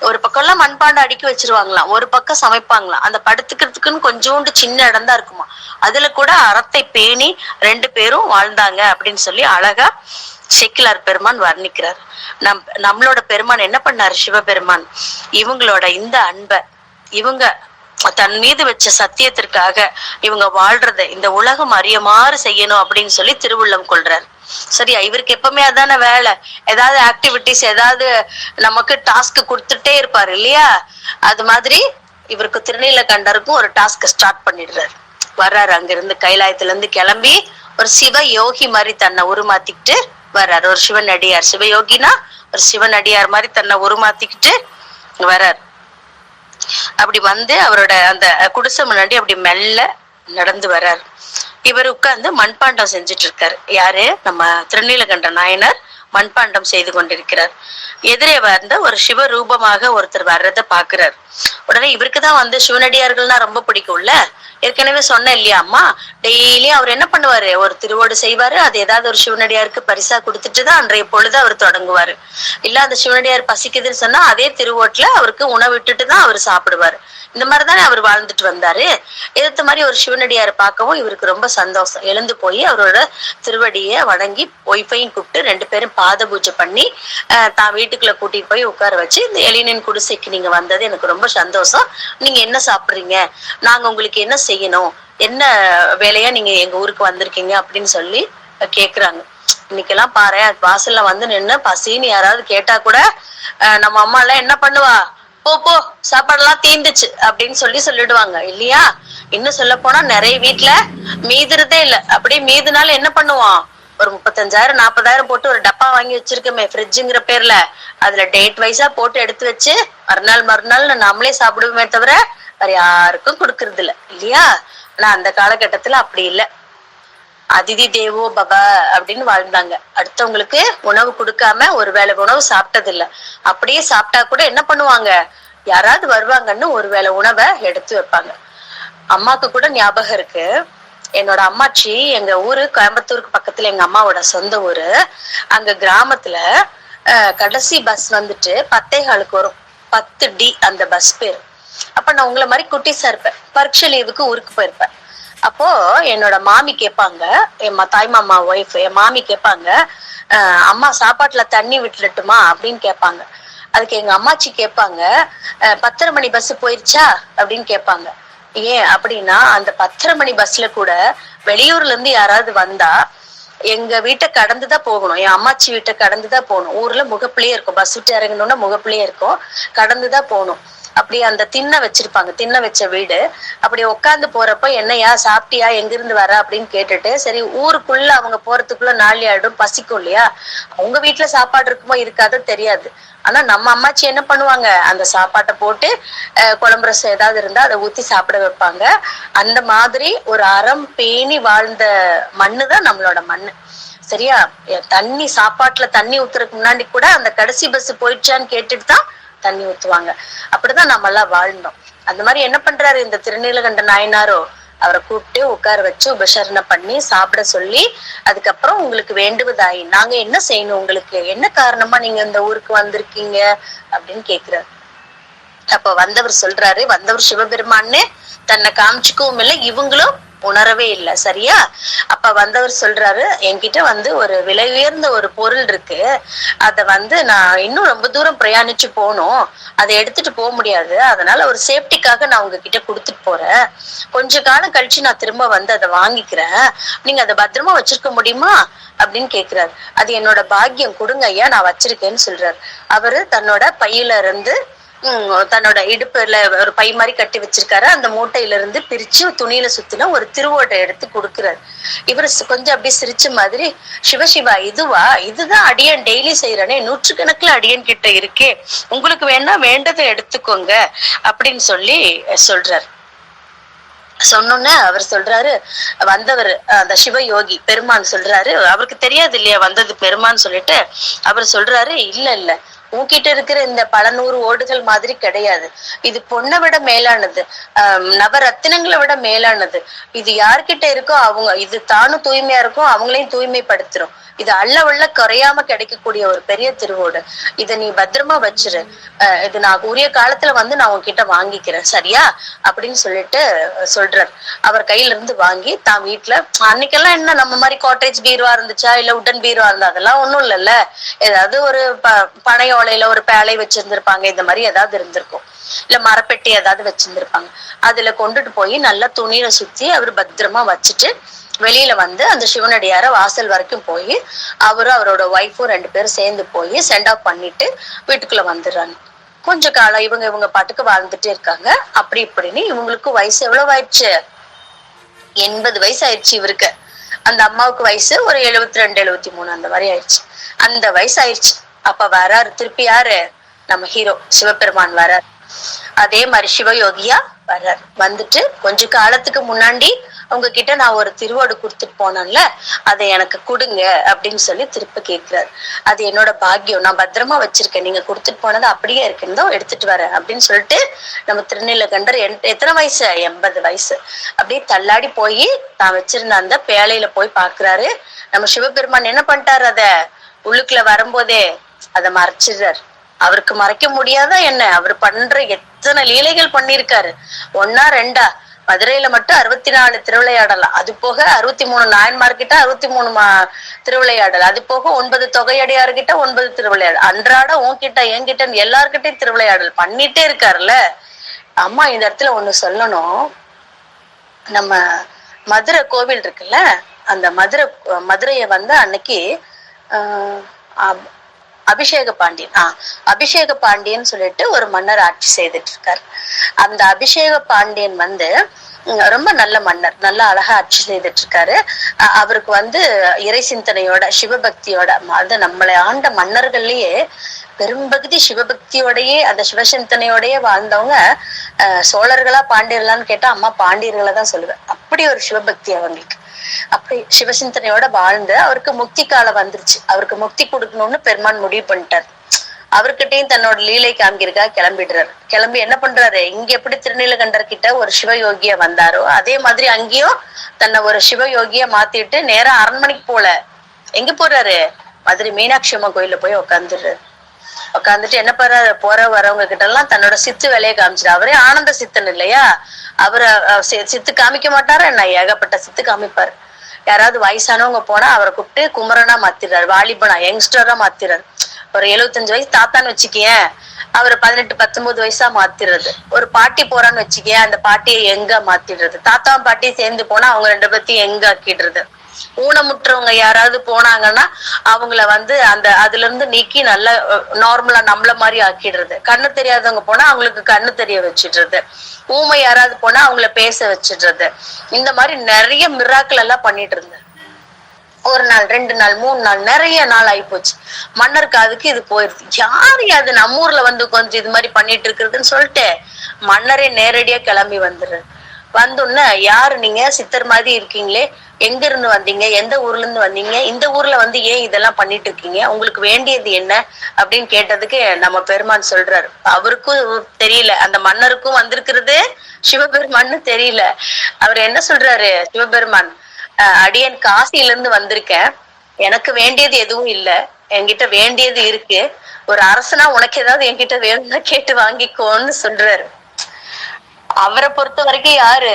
ஒரு பக்கம் எல்லாம் மண்பாண்டம் அடுக்கி வச்சிருவாங்களாம், ஒரு பக்கம் சமைப்பாங்களாம். அந்த படுத்துக்கிறதுக்குன்னு கொஞ்சோண்டு சின்ன இடம் தான் இருக்குமா, அதுல கூட அறத்தை பேணி 2 பேரும் வாழ்ந்தாங்க அப்படின்னு சொல்லி அழகா சேக்கிழார் பெருமான் வர்ணிக்கிறார். நம்மளோட பெருமான் என்ன பண்ணாரு, சிவபெருமான் இவங்களோட இந்த அன்பை, இவங்க தன் மீது வச்ச சத்தியத்திற்காக இவங்க வாழ்றத இந்த உலகம் அறியமாறு செய்யணும் அப்படின்னு சொல்லி திருவுள்ளம் கொள்றாரு. சரியா? இவருக்கு எப்பவுமே அதான வேலை, ஏதாவது ஆக்டிவிட்டிஸ், ஏதாவது நமக்கு டாஸ்க் கொடுத்துட்டே இருப்பாரு இல்லையா? அது மாதிரி இவருக்கு திருநீலகண்டருக்கும் ஒரு டாஸ்க் ஸ்டார்ட் பண்ணிடுறாரு. வர்றாரு அங்கிருந்து, கைலாயத்துல இருந்து கிளம்பி ஒரு சிவ யோகி மாதிரி தன்னை உருமாத்திக்கிட்டு வர்றாரு. ஒரு சிவனடியார், சிவயோகினா ஒரு சிவனடியார் மாதிரி தன்னை உருமாத்திக்கிட்டு வர்றாரு. அப்படி வந்து அவரோட அந்த குடிசை முன்னாடி அப்படி மெல்ல நடந்து வர்றாரு. இவர் உட்கார்ந்து மண்பாண்டம் செஞ்சுட்டு இருக்காரு. யாரு? நம்ம திருநீலகண்ட நாயனார் மண்பாண்டம் செய்து கொண்டிருக்கிறார். எதிரே வந்த ஒரு சிவரூபமாக ஒருத்தர் வர்றத பாக்குறாரு. உடனே இவருக்குதான் வந்து சிவனடியார்கள்னா ரொம்ப பிடிக்கும்ல, ஏற்கனவே சொன்னேன் இல்லையா அம்மா, டெய்லியும் அவர் என்ன பண்ணுவாரு, ஒரு திருவோடு செய்வாரு, அது ஏதாவது ஒரு சிவனடியாருக்கு பரிசா கொடுத்துட்டுதான் அன்றைய பொழுது அவர் தொடங்குவாரு. இல்ல அந்த சிவனடியார் பசிக்குதுன்னு சொன்னா அதே திருவோட்டுல அவருக்கு உணவு விட்டுட்டு தான் அவர் சாப்பிடுவாரு. இந்த மாதிரிதானே அவர் வாழ்ந்துட்டு வந்தாரு. எதிர்த்த மாதிரி ஒரு சிவனடியாரை பார்க்கவும் இவருக்கு ரொம்ப சந்தோஷம். எழுந்து போய் அவரோட திருவடியை வணங்கி ஒய்ஃபையும் கூப்பிட்டு 2 பேரும் பாத பூஜை பண்ணி தான் வீட்டுக்குள்ள கூட்டிட்டு போய் உட்கார வச்சு, இந்த எழினின் குடிசைக்கு நீங்க வந்தது எனக்கு ரொம்ப சந்தோஷம், நீங்க என்ன சாப்பிடுறீங்க, நாங்க உங்களுக்கு என்ன செய்யணும், என்ன வேலையா நீங்க எங்க ஊருக்கு வந்திருக்கீங்க அப்படின்னு சொல்லி கேக்குறாங்க. இன்னைக்கெல்லாம் பாரு, வாசல்ல வந்து நின்று பசின்னு யாராவது கேட்டா கூட நம்ம அம்மா எல்லாம் என்ன பண்ணுவா, போ போ சாப்பாடெல்லாம் தீந்துச்சு அப்படின்னு சொல்லிடுவாங்க இல்லையா? இன்னும் சொல்ல போனா நிறைய வீட்டுல மீதுறதே இல்ல. அப்படியே மீதுனால என்ன பண்ணுவான், ஒரு 35,000-40,000 போட்டு ஒரு டப்பா வாங்கி வச்சிருக்கோமே ஃப்ரிட்ஜுங்கிற பேர்ல, அதுல டேட் வைஸா போட்டு எடுத்து வச்சு மறுநாள் நம்மளே சாப்பிடுவோமே தவிர வேற யாருக்கும் கொடுக்கறது இல்ல இல்லையா? ஆனா அந்த காலகட்டத்துல அப்படி இல்லை. அதிதி தேவோ பவ அப்படின்னு வாழ்ந்தாங்க. அடுத்தவங்களுக்கு உணவு கொடுக்காம ஒரு வேளை உணவு சாப்பிட்டது இல்ல. அப்படியே சாப்பிட்டா கூட என்ன பண்ணுவாங்க, யாராவது வருவாங்கன்னு ஒரு வேளை உணவை எடுத்து வைப்பாங்க. அம்மாக்கு கூட ஞாபகம் இருக்கு, என்னோட அம்மாச்சி எங்க ஊரு கோயம்புத்தூருக்கு பக்கத்துல, எங்க அம்மாவோட சொந்த ஊரு. அங்க கிராமத்துல கடைசி பஸ் வந்துட்டு 10:15 வரும், 10D அந்த பஸ் பேரு. அப்ப நான் உங்களை மாதிரி குட்டிஸா இருப்பேன், பரீட்சை லீவுக்கு ஊருக்கு போயிருப்பேன். அப்போ என்னோட மாமி கேட்பாங்க, என் தாய் மாமா ஒய்ஃப், என் மாமி கேட்பாங்க, அம்மா சாப்பாட்டுல தண்ணி விட்டுலட்டுமா அப்படின்னு கேட்பாங்க. அதுக்கு எங்க அம்மாச்சி கேட்பாங்க, 10:30 மணி பஸ் போயிருச்சா அப்படின்னு கேட்பாங்க. ஏன் அப்படின்னா அந்த 10:30 மணி பஸ்ல கூட வெளியூர்ல இருந்து யாராவது வந்தா எங்க வீட்டை கடந்துதான் போகணும், என் அம்மாச்சி வீட்டை கடந்துதான் போகணும். ஊர்ல முகப்புலயே இருக்கும், பஸ் விட்டு இறங்கணும்னா முகப்புலயே இருக்கும், கடந்துதான் போகணும். அப்படி அந்த திண்ணை வச்சிருப்பாங்க, திண்ணை வச்ச வீடு. அப்படி உட்காந்து போறப்ப என்னையா சாப்பிட்டியா, எங்கிருந்து வர அப்படின்னு கேட்டுட்டு, சரி ஊருக்குள்ள அவங்க போறதுக்குள்ள நாளி ஆயிடும், பசிக்கும் இல்லையா? அவங்க வீட்டுல சாப்பாடு இருக்குமோ இருக்காதோ தெரியாது. ஆனா நம்ம அம்மாச்சி என்ன பண்ணுவாங்க, அந்த சாப்பாட்டை போட்டு குழம்பு ரசம் ஏதாவது இருந்தா அதை ஊத்தி சாப்பிட வைப்பாங்க. அந்த மாதிரி ஒரு அறம் பேணி வாழ்ந்த மண்ணுதான் நம்மளோட மண்ணு. சரியா? தண்ணி, சாப்பாட்டுல தண்ணி ஊத்துறதுக்கு முன்னாடி கூட அந்த கடைசி பஸ் போயிடுச்சான்னு கேட்டுட்டு தான் தண்ணி ஊத்துவாங்க. அப்படிதான் நம்ம எல்லாம் வாழ்ந்தோம். அந்த மாதிரி என்ன பண்றாரு இந்த திருநீலகண்ட நாயனாரோ, அவரை கூப்பிட்டு உட்கார வச்சு உபசரணை பண்ணி சாப்பிட சொல்லி, அதுக்கப்புறம் உங்களுக்கு வேண்டுவதாயி நாங்க என்ன செய்யணும், உங்களுக்கு என்ன காரணமா நீங்க இந்த ஊருக்கு வந்திருக்கீங்க அப்படின்னு கேக்குறாரு. அப்ப வந்தவர் சொல்றாரு, வந்தவர் சிவபெருமான்னு தன்னை காமிச்சுக்கவும் இல்லை, இவங்களும் உணரவே இல்லை. சரியா? அப்ப வந்தவர் சொல்றாரு, என்கிட்ட ஒரு விலை உயர்ந்த ஒரு பொருள் இருக்கு, அத நான் இன்னும் ரொம்ப தூரம் பிரயாணிச்சு போகணும், அதை எடுத்துட்டு போக முடியாது, அதனால ஒரு சேஃப்டிக்காக நான் உங்ககிட்ட கொடுத்துட்டு போறேன், கொஞ்ச காலம் கழிச்சு நான் திரும்ப அதை வாங்கிக்கிறேன், நீங்க அதை பத்திரமா வச்சிருக்க முடியுமா அப்படின்னு கேக்குறாரு. அது என்னோட பாக்கியம், கொடுங்க ஐயா, நான் வச்சிருக்கேன்னு சொல்றாரு. அவரு தன்னோட பையில இருந்து தன்னோட இடுப்புல ஒரு பை மாதிரி கட்டி வச்சிருக்காரு, அந்த மூட்டையில இருந்து பிரிச்சு துணியில சுத்தின ஒரு திருவோட்டை எடுத்து கொடுக்குறாரு. இவரு கொஞ்சம் அப்படியே சிரிச்ச மாதிரி, சிவசிவா இதுவா, இதுதான் அடியன் டெய்லி செய்யறேனே, நூற்றுக்கணக்குல அடியன் கிட்ட இருக்கே, உங்களுக்கு வேணா வேண்டதை எடுத்துக்கோங்க அப்படின்னு சொல்றாரு. சொன்னோன்னு அவர் சொல்றாரு, வந்தவர் அந்த சிவயோகி பெருமான் சொல்றாரு, அவருக்கு தெரியாது இல்லையா வந்தது பெருமான் சொல்லிட்டு, அவர் சொல்றாரு, இல்ல இல்ல, உன்கிட்ட இருக்கிற இந்த பல நூறு ஓடுகள் மாதிரி கிடையாது, இது பொண்ணை விட மேலானது, நவரத்தினங்களை விட மேலானது, இது யார்கிட்ட இருக்கோ அவங்க, இது தானும் தூய்மையா இருக்கும், அவங்களையும் தூய்மைப்படுத்துறோம், இது அள்ள குறையாம கிடைக்கக்கூடிய ஒரு பெரிய திருவோடு, இத நீ பத்திரமா வச்சிரு, இது நான் உரிய காலத்துல நான் உன்கிட்ட வாங்கிக்கிறேன், சரியா அப்படின்னு சொல்றாரு. அவர் கையில இருந்து வாங்கி தான் வீட்டுல, அன்னைக்கெல்லாம் என்ன நம்ம மாதிரி காட்டேஜ் பீரோவா இருந்துச்சா இல்ல உடன் பீரோவா இருந்தா, அதெல்லாம் ஒண்ணும் இல்லைல்ல, ஏதாவது ஒரு பனை ஓலையில ஒரு பேழை வச்சிருந்திருப்பாங்க, இந்த மாதிரி ஏதாவது இருந்திருக்கும், இல்ல மரப்பெட்டி ஏதாவது வச்சிருந்திருப்பாங்க, அதுல கொண்டுட்டு போய் நல்லா துணியில சுத்தி அவர் பத்திரமா வச்சுட்டு வெளியில அந்த சிவனடியார வாசல் வரைக்கும் போய் அவரும் அவரோட ஒய்ஃபும் 2 பேரும் சேர்ந்து போய் சென்ட் ஆஃப் பண்ணிட்டு வீட்டுக்குள்ள வந்துடுறாங்க. கொஞ்ச காலம் இவங்க பாட்டுக்கு வாழ்ந்துட்டே இருக்காங்க. அப்படி இப்படின்னு இவங்களுக்கு வயசு எவ்வளவு ஆயிடுச்சு, 80 வயசு ஆயிடுச்சு இவருக்கு. அந்த அம்மாவுக்கு வயசு ஒரு 72 73 அந்த மாதிரி ஆயிடுச்சு. அந்த வயசு ஆயிடுச்சு. அப்ப வராரு திருப்பி யாரு, நம்ம ஹீரோ சிவபெருமான் வராரு. அதே மாதிரி சிவயோகியா வர்றாரு. வந்துட்டு கொஞ்ச காலத்துக்கு முன்னாடி அவங்க கிட்ட நான் ஒரு திருவோடு கொடுத்துட்டு போனேன்ல, அதை எனக்கு கொடுங்க அப்படின்னு திருப்பி கேட்கிறாரு. அது என்னோட பாக்கியம், நான் பத்திரமா வச்சிருக்கேன், நீங்க கொடுத்துட்டு போனது அப்படியே இருக்குந்தோ எடுத்துட்டு வரேன் அப்படின்னு சொல்லிட்டு நம்ம திருநீலகண்டர் எத்தனை வயசு, 80 வயசு, அப்படியே தள்ளாடி போய் தான் வச்சிருந்த அந்த பேழையில போய் பாக்குறாரு. நம்ம சிவபெருமான் என்ன பண்ணிட்டாரு, அத உள்ளுக்குள்ள வரும்போதே அதை மறைச்சிடுறாரு. அவருக்கு மறைக்க முடியாதா என்ன, அவர் பண்ற எத்தனை லீலைகள் பண்ணிருக்காரு, ஒன்னா ரெண்டா, மதுரையில மட்டும் 64 திருவிளையாடல், அது போக 63 நாயன்மார்கிட்ட 63 திருவிளையாடல், அது போக 9 தொகையடியார்கிட்ட 9 திருவிளையாடல், அன்றாட உன்கிட்ட என்கிட்ட எல்லார்கிட்டையும் திருவிளையாடல் பண்ணிட்டே இருக்காருல்ல. அம்மா இந்த இடத்துல ஒண்ணு சொல்லணும், நம்ம மதுரை கோவில் இருக்குல்ல, அந்த மதுரைய அன்னைக்கு அபிஷேக பாண்டியன் சொல்லிட்டு ஒரு மன்னர் ஆட்சி செய்துட்டு இருக்காரு. அந்த அபிஷேக பாண்டியன் ரொம்ப நல்ல மன்னர், நல்ல அழகா ஆட்சி செய்துட்டு இருக்காரு. அவருக்கு இறை சிந்தனையோட சிவபக்தியோட, அது நம்மளை ஆண்ட மன்னர்கள்லயே பெரும்பகுதி சிவபக்தியோடயே அந்த சிவசிந்தனையோடயே வாழ்ந்தவங்க சோழர்களா பாண்டியர்களான்னு கேட்டா அம்மா பாண்டியர்களை தான் சொல்லுவேன். அப்படி ஒரு சிவபக்தி அவங்களுக்கு. அப்படி சிவசிந்தனையோட வாழ்ந்து அவருக்கு முக்தி காலம் வந்துருச்சு. அவருக்கு முக்தி கொடுக்கணும்னு பெருமான் முடிவு பண்ணிட்டார். அவர்கிட்டையும் தன்னோட லீலை காமிக்கிறதுக்காக கிளம்பிடுறாரு. கிளம்பி என்ன பண்றாரு, இங்க எப்படி திருநீலகண்டர் கிட்ட ஒரு சிவயோகிய வந்தாரோ அதே மாதிரி அங்கேயும் தன்னை ஒரு சிவயோகிய மாத்திட்டு நேரா அரண்மனைக்கு போல எங்க போறாரு, மதுரை மீனாட்சி அம்மன் கோயில்ல போய் உட்காந்துடுறாரு. உட்காந்துட்டு என்ன போற வரவங்க கிட்ட எல்லாம் தன்னோட சித்து வேலையை காமிச்சிரு. அவரே ஆனந்த சித்தன் இல்லையா, அவரை சித்து காமிக்க மாட்டாரா என்ன, ஏகப்பட்ட சித்து காமிப்பாரு. யாராவது வயசானவங்க போனா அவரை கூப்பிட்டு குமரனா மாத்திடுறாரு, வாலிபனா யங்ஸ்டரா மாத்திடுறாரு. ஒரு 75 வயசு தாத்தான்னு வச்சுக்கேன், அவரை 18 19 வயசா மாத்திடுறது. ஒரு பாட்டி போறான்னு வச்சுக்கேன், அந்த பாட்டியை எங்க மாத்திடுறது. தாத்தாவும் பாட்டியும் சேர்ந்து போனா அவங்க 2 பேர்த்தையும் எங்க ஆக்கிடுறது. ஊனமுற்றவங்க யாராவது போனாங்கன்னா அவங்கள அந்த அதுல இருந்து நீக்கி நல்ல நார்மலா நம்மள மாதிரி ஆக்கிடுறது. கண்ணு தெரியாதவங்க போனா அவங்களுக்கு கண்ணு தெரிய வச்சிடுறது. ஊமை யாராவது போனா அவங்கள பேச வச்சிடுறது. இந்த மாதிரி நிறைய மிராக்கள் எல்லாம் பண்ணிட்டு இருந்தேன். ஒரு நாள் 2 நாள் 3 நாள் நிறைய நாள் ஆயிப்போச்சு. மன்னருக்கு அதுக்கு இது போயிருது. யாரு அது நம்ம ஊர்ல கொஞ்சம் இது மாதிரி பண்ணிட்டு இருக்கிறதுன்னு சொல்லிட்டு மன்னரே நேரடியா கிளம்பி வந்துடுறாரு. வந்தோன்ன, யாரு நீங்க, சித்தர் மாதிரி இருக்கீங்களே, எங்க இருந்து வந்தீங்க, எந்த ஊர்ல இருந்து வந்தீங்க, இந்த ஊர்ல ஏன் இதெல்லாம் பண்ணிட்டு இருக்கீங்க, உங்களுக்கு வேண்டியது என்ன அப்படின்னு கேட்டதுக்கு நம்ம பெருமான் சொல்றாரு. அவருக்கும் தெரியல, அந்த மன்னருக்கும் வந்திருக்கிறது சிவபெருமான்னு தெரியல. அவர் என்ன சொல்றாரு சிவபெருமான், அடியன் காசியில இருந்து வந்திருக்கேன், எனக்கு வேண்டியது எதுவும் இல்ல, என்கிட்ட வேண்டியது இருக்கு, ஒரு அரசனா உனக்கு ஏதாவது என்கிட்ட வேணும்னா கேட்டு வாங்கிக்கோன்னு சொல்றாரு. அவரை பொறுத்த வரைக்கும் யாரு,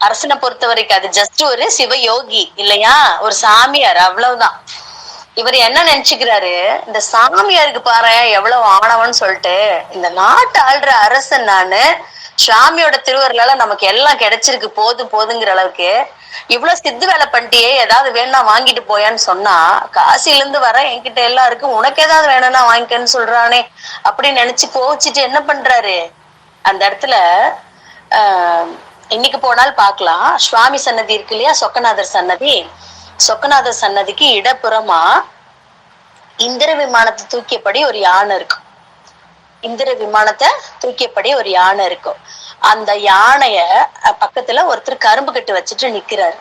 அரசனை பொறுத்த வரைக்கும் அது ஜஸ்ட் ஒரு சிவயோகி இல்லையா, ஒரு சாமியார், அவ்வளவுதான். இவர் என்ன நினைச்சுக்கிறாரு, இந்த சாமியாருக்கு பாரு எவ்வளவு ஆணவம்னு சொல்லிட்டு, இந்த நாட்டு ஆள்ற அரசன் நானு, சாமியோட திருவருளால நமக்கு எல்லாம் கிடைச்சிருக்கு, போதும் போதுங்கிற அளவுக்கு இவ்வளவு சித்து வேலை பண்ணிட்டியே, ஏதாவது வேணும்னா வாங்கிட்டு போயான்னு சொன்னா, காசில இருந்து வர என்கிட்ட எல்லாம் இருக்கு, உனக்கு ஏதாவது வேணும்னா வாங்கிக்கன்னு சொல்றானே அப்படின்னு நினைச்சு கோவிச்சுட்டு என்ன பண்றாரு, அந்த இடத்துல இன்னைக்கு போனால் பார்க்கலாம், சுவாமி சன்னதி இருக்கு இல்லையா, சொக்கநாதர் சன்னதி, சொக்கநாதர் சன்னதிக்கு இடப்புறமா இந்திர விமானத்தை தூக்கியபடி ஒரு யானை இருக்கும். இந்திர விமானத்தை தூக்கியபடி ஒரு யானை இருக்கும். அந்த யானைய பக்கத்துல ஒருத்தர் கரும்பு கட்டு வச்சுட்டு நிக்கிறாரு.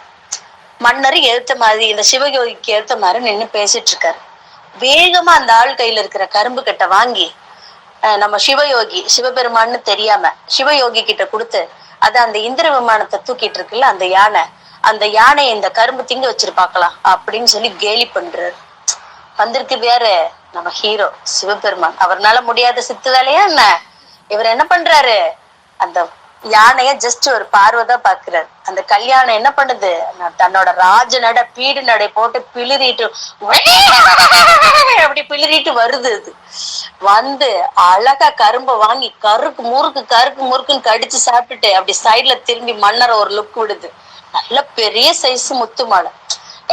மன்னர் ஏத்த மாதிரி, இந்த சிவயோகிக்கு ஏத்த மாதிரி நின்னு பேசிட்டு இருக்காரு. வேகமா அந்த ஆள் கையில இருக்கிற கரும்பு கட்டை வாங்கி நம்ம சிவயோகி, சிவபெருமான்னு தெரியாம சிவயோகி கிட்ட கொடுத்து, அத அந்த இந்திர விமானத்தை தூக்கிட்டு இருக்குல்ல அந்த யானை, அந்த யானையை இந்த கரும்பு திங்க வச்சிருப்பாக்கலாம் அப்படின்னு சொல்லி கேலி பண்றாரு. வந்திருக்கு வேற நம்ம ஹீரோ சிவபெருமான், அவர்னால முடியாத சித்து வேலையா என்ன, இவர் என்ன பண்றாரு, அந்த யானைய ஜஸ்ட் ஒரு பார்வைதான் பாக்குறாரு. அந்த கல்யாணம் என்ன பண்ணுது, தன்னோட ராஜ நட பீடு நடை போட்டு பிளிரிட்டு அப்படி பிளிரிட்டு வருது. அது வந்து அழகா கரும்பை வாங்கி கருக்கு முறுக்குன்னு கடிச்சு சாப்பிட்டுட்டு அப்படி சைட்ல திரும்பி மன்னரை ஒரு லுக் விடுது. நல்ல பெரிய சைஸ் முத்து மாலை.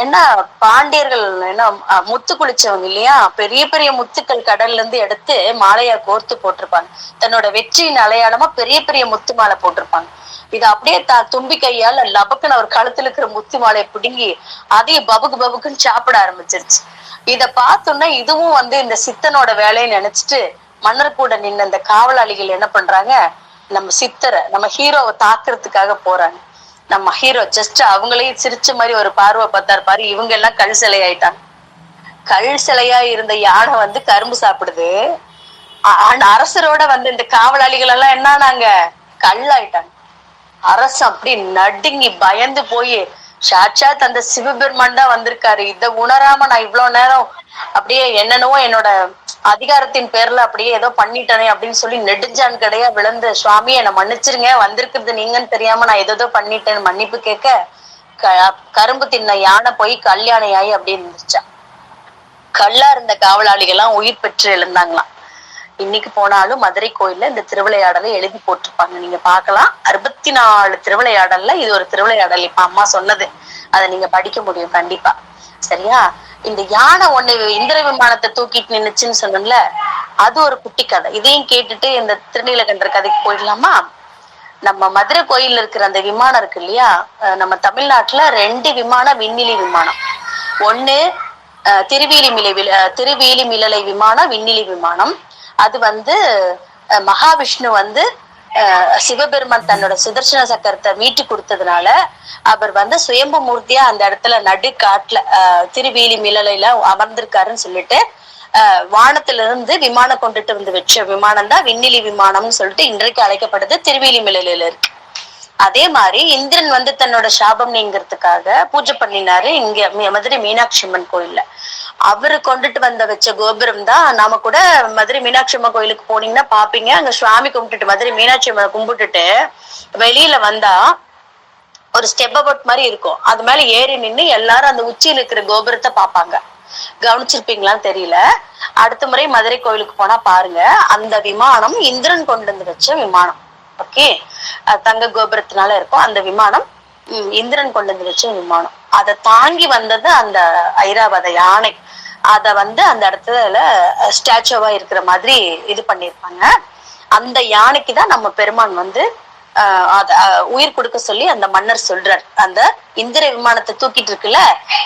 ஏன்னா பாண்டியர்கள் என்ன முத்து குளிச்சவங்க இல்லையா, பெரிய பெரிய முத்துக்கள் கடல்ல இருந்து எடுத்து மாலையா கோர்த்து போட்டிருப்பாங்க. தன்னோட வெற்றியின் அடையாளமா பெரிய பெரிய முத்து மாலை போட்டிருப்பாங்க. இது அப்படியே தும்பி கையால லபக்குன்னு அவர் கழுத்துல இருக்கிற முத்து மாலையை பிடுங்கி அதையும் பபுக்குன்னு சாப்பிட ஆரம்பிச்சிருச்சு. இத பார்த்தோம்னா இதுவும் இந்த சித்தனோட வேலையை நினைச்சிட்டு மன்னர் கூட நின்ன இந்த காவலாளிகள் என்ன பண்றாங்க, நம்ம சித்தரை, நம்ம ஹீரோவை தாக்குறதுக்காக போறாங்க. நம்ம ஹீரோ ஜஸ்ட் அவங்களையும் சிரிச்ச மாதிரி ஒரு பார்வை பார்த்தாரு பாரு, இவங்க எல்லாம் கல் சிலையாயிட்டாங்க. கல் சிலையா இருந்த யானை கரும்பு சாப்பிடுது. அரசரோட இந்த காவலாளிகள் எல்லாம் என்னன்னாங்க, கல்லாயிட்டாங்க. அரசு அப்படி நடுங்கி பயந்து போய், சாட்சாத் அந்த சிவபெருமான் தான் வந்திருக்காரு, இத உணராம நான் இவ்வளவு நேரம் அப்படியே என்னென்னவோ என்னோட அதிகாரத்தின் பேர்ல அப்படியே ஏதோ பண்ணிட்டனே அப்படின்னு சொல்லி நெடுஞ்சான் கடையா விழுந்து, சுவாமி என்னை மன்னிச்சிருங்க, வந்திருக்கிறது நீங்கன்னு தெரியாம நான் ஏதோ பண்ணிட்டேன்னு மன்னிப்பு கேட்க, கரும்பு தின்ன யானை போய் கல்யாணையாயி அப்படின்னு இருந்துச்சா. கல்லா இருந்த காவலாளிகள் எல்லாம் உயிர் பெற்று எழுந்தாங்களாம். இன்னைக்கு போனாலும் மதுரை கோயில்ல இந்த திருவிளையாடலை எழுதி போட்டிருப்பாங்க, நீங்க பாக்கலாம். 64 திருவிளையாடல்ல இது ஒரு திருவிளையாடல். இப்ப அம்மா சொன்னது அதை நீங்க படிக்க முடியும் கண்டிப்பா, சரியா. இந்த யானை ஒண்ணு இந்திர விமானத்தை தூக்கிட்டு நின்னுச்சுன்னு சொன்னோம்ல, அது ஒரு குட்டி கதை. இதையும் கேட்டுட்டு இந்த திருநீலகண்டர் கதைக்கு போயிடலாமா. நம்ம மதுரை கோயில்ல இருக்கிற அந்த விமானம் இருக்கு இல்லையா, நம்ம தமிழ்நாட்டுல 2 விமானம் விண்ணிலி விமானம். ஒண்ணு திருவேலிமிழலை விமானம், விண்ணிலி விமானம். அது மகாவிஷ்ணு சிவபெருமான் தன்னோட சுதர்சன சக்கரத்தை மீட்டு கொடுத்ததுனால அவர் சுயம்பு மூர்த்தியா அந்த இடத்துல நடுக்காட்டுல திருவேலிமிழலையில அமர்ந்திருக்காருன்னு சொல்லிட்டு வானத்துல இருந்து விமானம் கொண்டுட்டு வச்ச விமானம் தான் விண்ணிலி விமானம்னு சொல்லிட்டு இன்றைக்கு அழைக்கப்படுது, திருவேலிமிழலையில இருக்கு. அதே மாதிரி இந்திரன் தன்னோட சாபம் நீங்கிறதுக்காக பூஜை பண்ணினாரு இங்க மதுரை மீனாட்சி அம்மன் கோயில்ல. அவரு கொண்டுட்டு வச்ச கோபுரம் தான் நாம கூட மதுரை மீனாட்சி அம்மன் கோயிலுக்கு போனீங்கன்னா பாப்பீங்க. அங்க சுவாமி கும்பிட்டுட்டு மதுரை மீனாட்சி அம்மனை கும்பிட்டுட்டு வெளியில வந்தா ஒரு ஸ்டெப் அபவுட் மாதிரி இருக்கும், அது மேல ஏறி நின்று எல்லாரும் அந்த உச்சியில இருக்கிற கோபுரத்தை பாப்பாங்க. கவனிச்சிருப்பீங்களான்னு தெரியல. அடுத்த முறை மதுரை கோயிலுக்கு போனா பாருங்க, அந்த விமானம் இந்திரன் கொண்டு வச்ச விமானம். ஓகே, தங்க கோபுரத்தினால இருக்கும் அந்த விமானம், இந்திரன் கொண்டு வச்ச விமானம். அதை தாங்கி வந்தது அந்த ஐராவத யானை. அத அந்த இடத்துல ஸ்டாச்சுவா இருக்கிற மாதிரி இது பண்ணிருப்பாங்க. அந்த யானைக்குதான் நம்ம பெருமான் உயிர் கொடுக்க சொல்லி அந்த மன்னர் சொல்றார். அந்த இந்திர விமானத்தை தூக்கிட்டு இருக்குல்ல,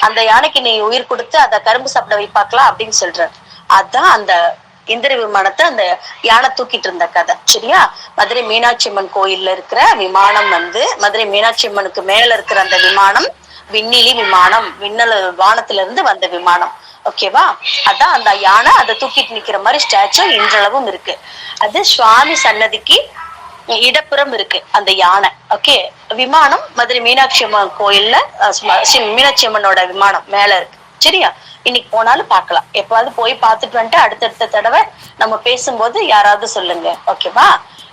அந்த யானைக்கு நீ உயிர் கொடுத்து அதை கரும்பு சாப்பிட வைப்பாக்கலாம் அப்படின்னு சொல்றார். அதான் அந்த இந்திர விமானத்தை அந்த யானை தூக்கிட்டு இருந்த கதை, சரியா. மதுரை மீனாட்சி அம்மன் கோயில்ல இருக்கிற விமானம் மதுரை மீனாட்சி அம்மனுக்கு மேல இருக்கிற அந்த விமானம் விண்ணிலி விமானம், வானத்துல இருந்து வந்த விமானம். ஓகேவா. அதான் அந்த யானை அதை தூக்கிட்டு நிக்கிற மாதிரி ஸ்டாச்சு இன்றளவும் இருக்கு. அது சுவாமி சன்னதிக்கு இடப்புறம் இருக்கு அந்த யானை. ஓகே, விமானம் மதுரை மீனாட்சி அம்மன் கோயில்ல மீனாட்சி அம்மனோட விமானம் மேல இருக்கு, சரியா. இன்னைக்கு போனாலும் பார்க்கலாம், எப்பாவது போய் பார்த்துட்டு வந்துட்டு அடுத்தடுத்த தடவை நம்ம பேசும்போது யாராவது சொல்லுங்க, ஓகேவா.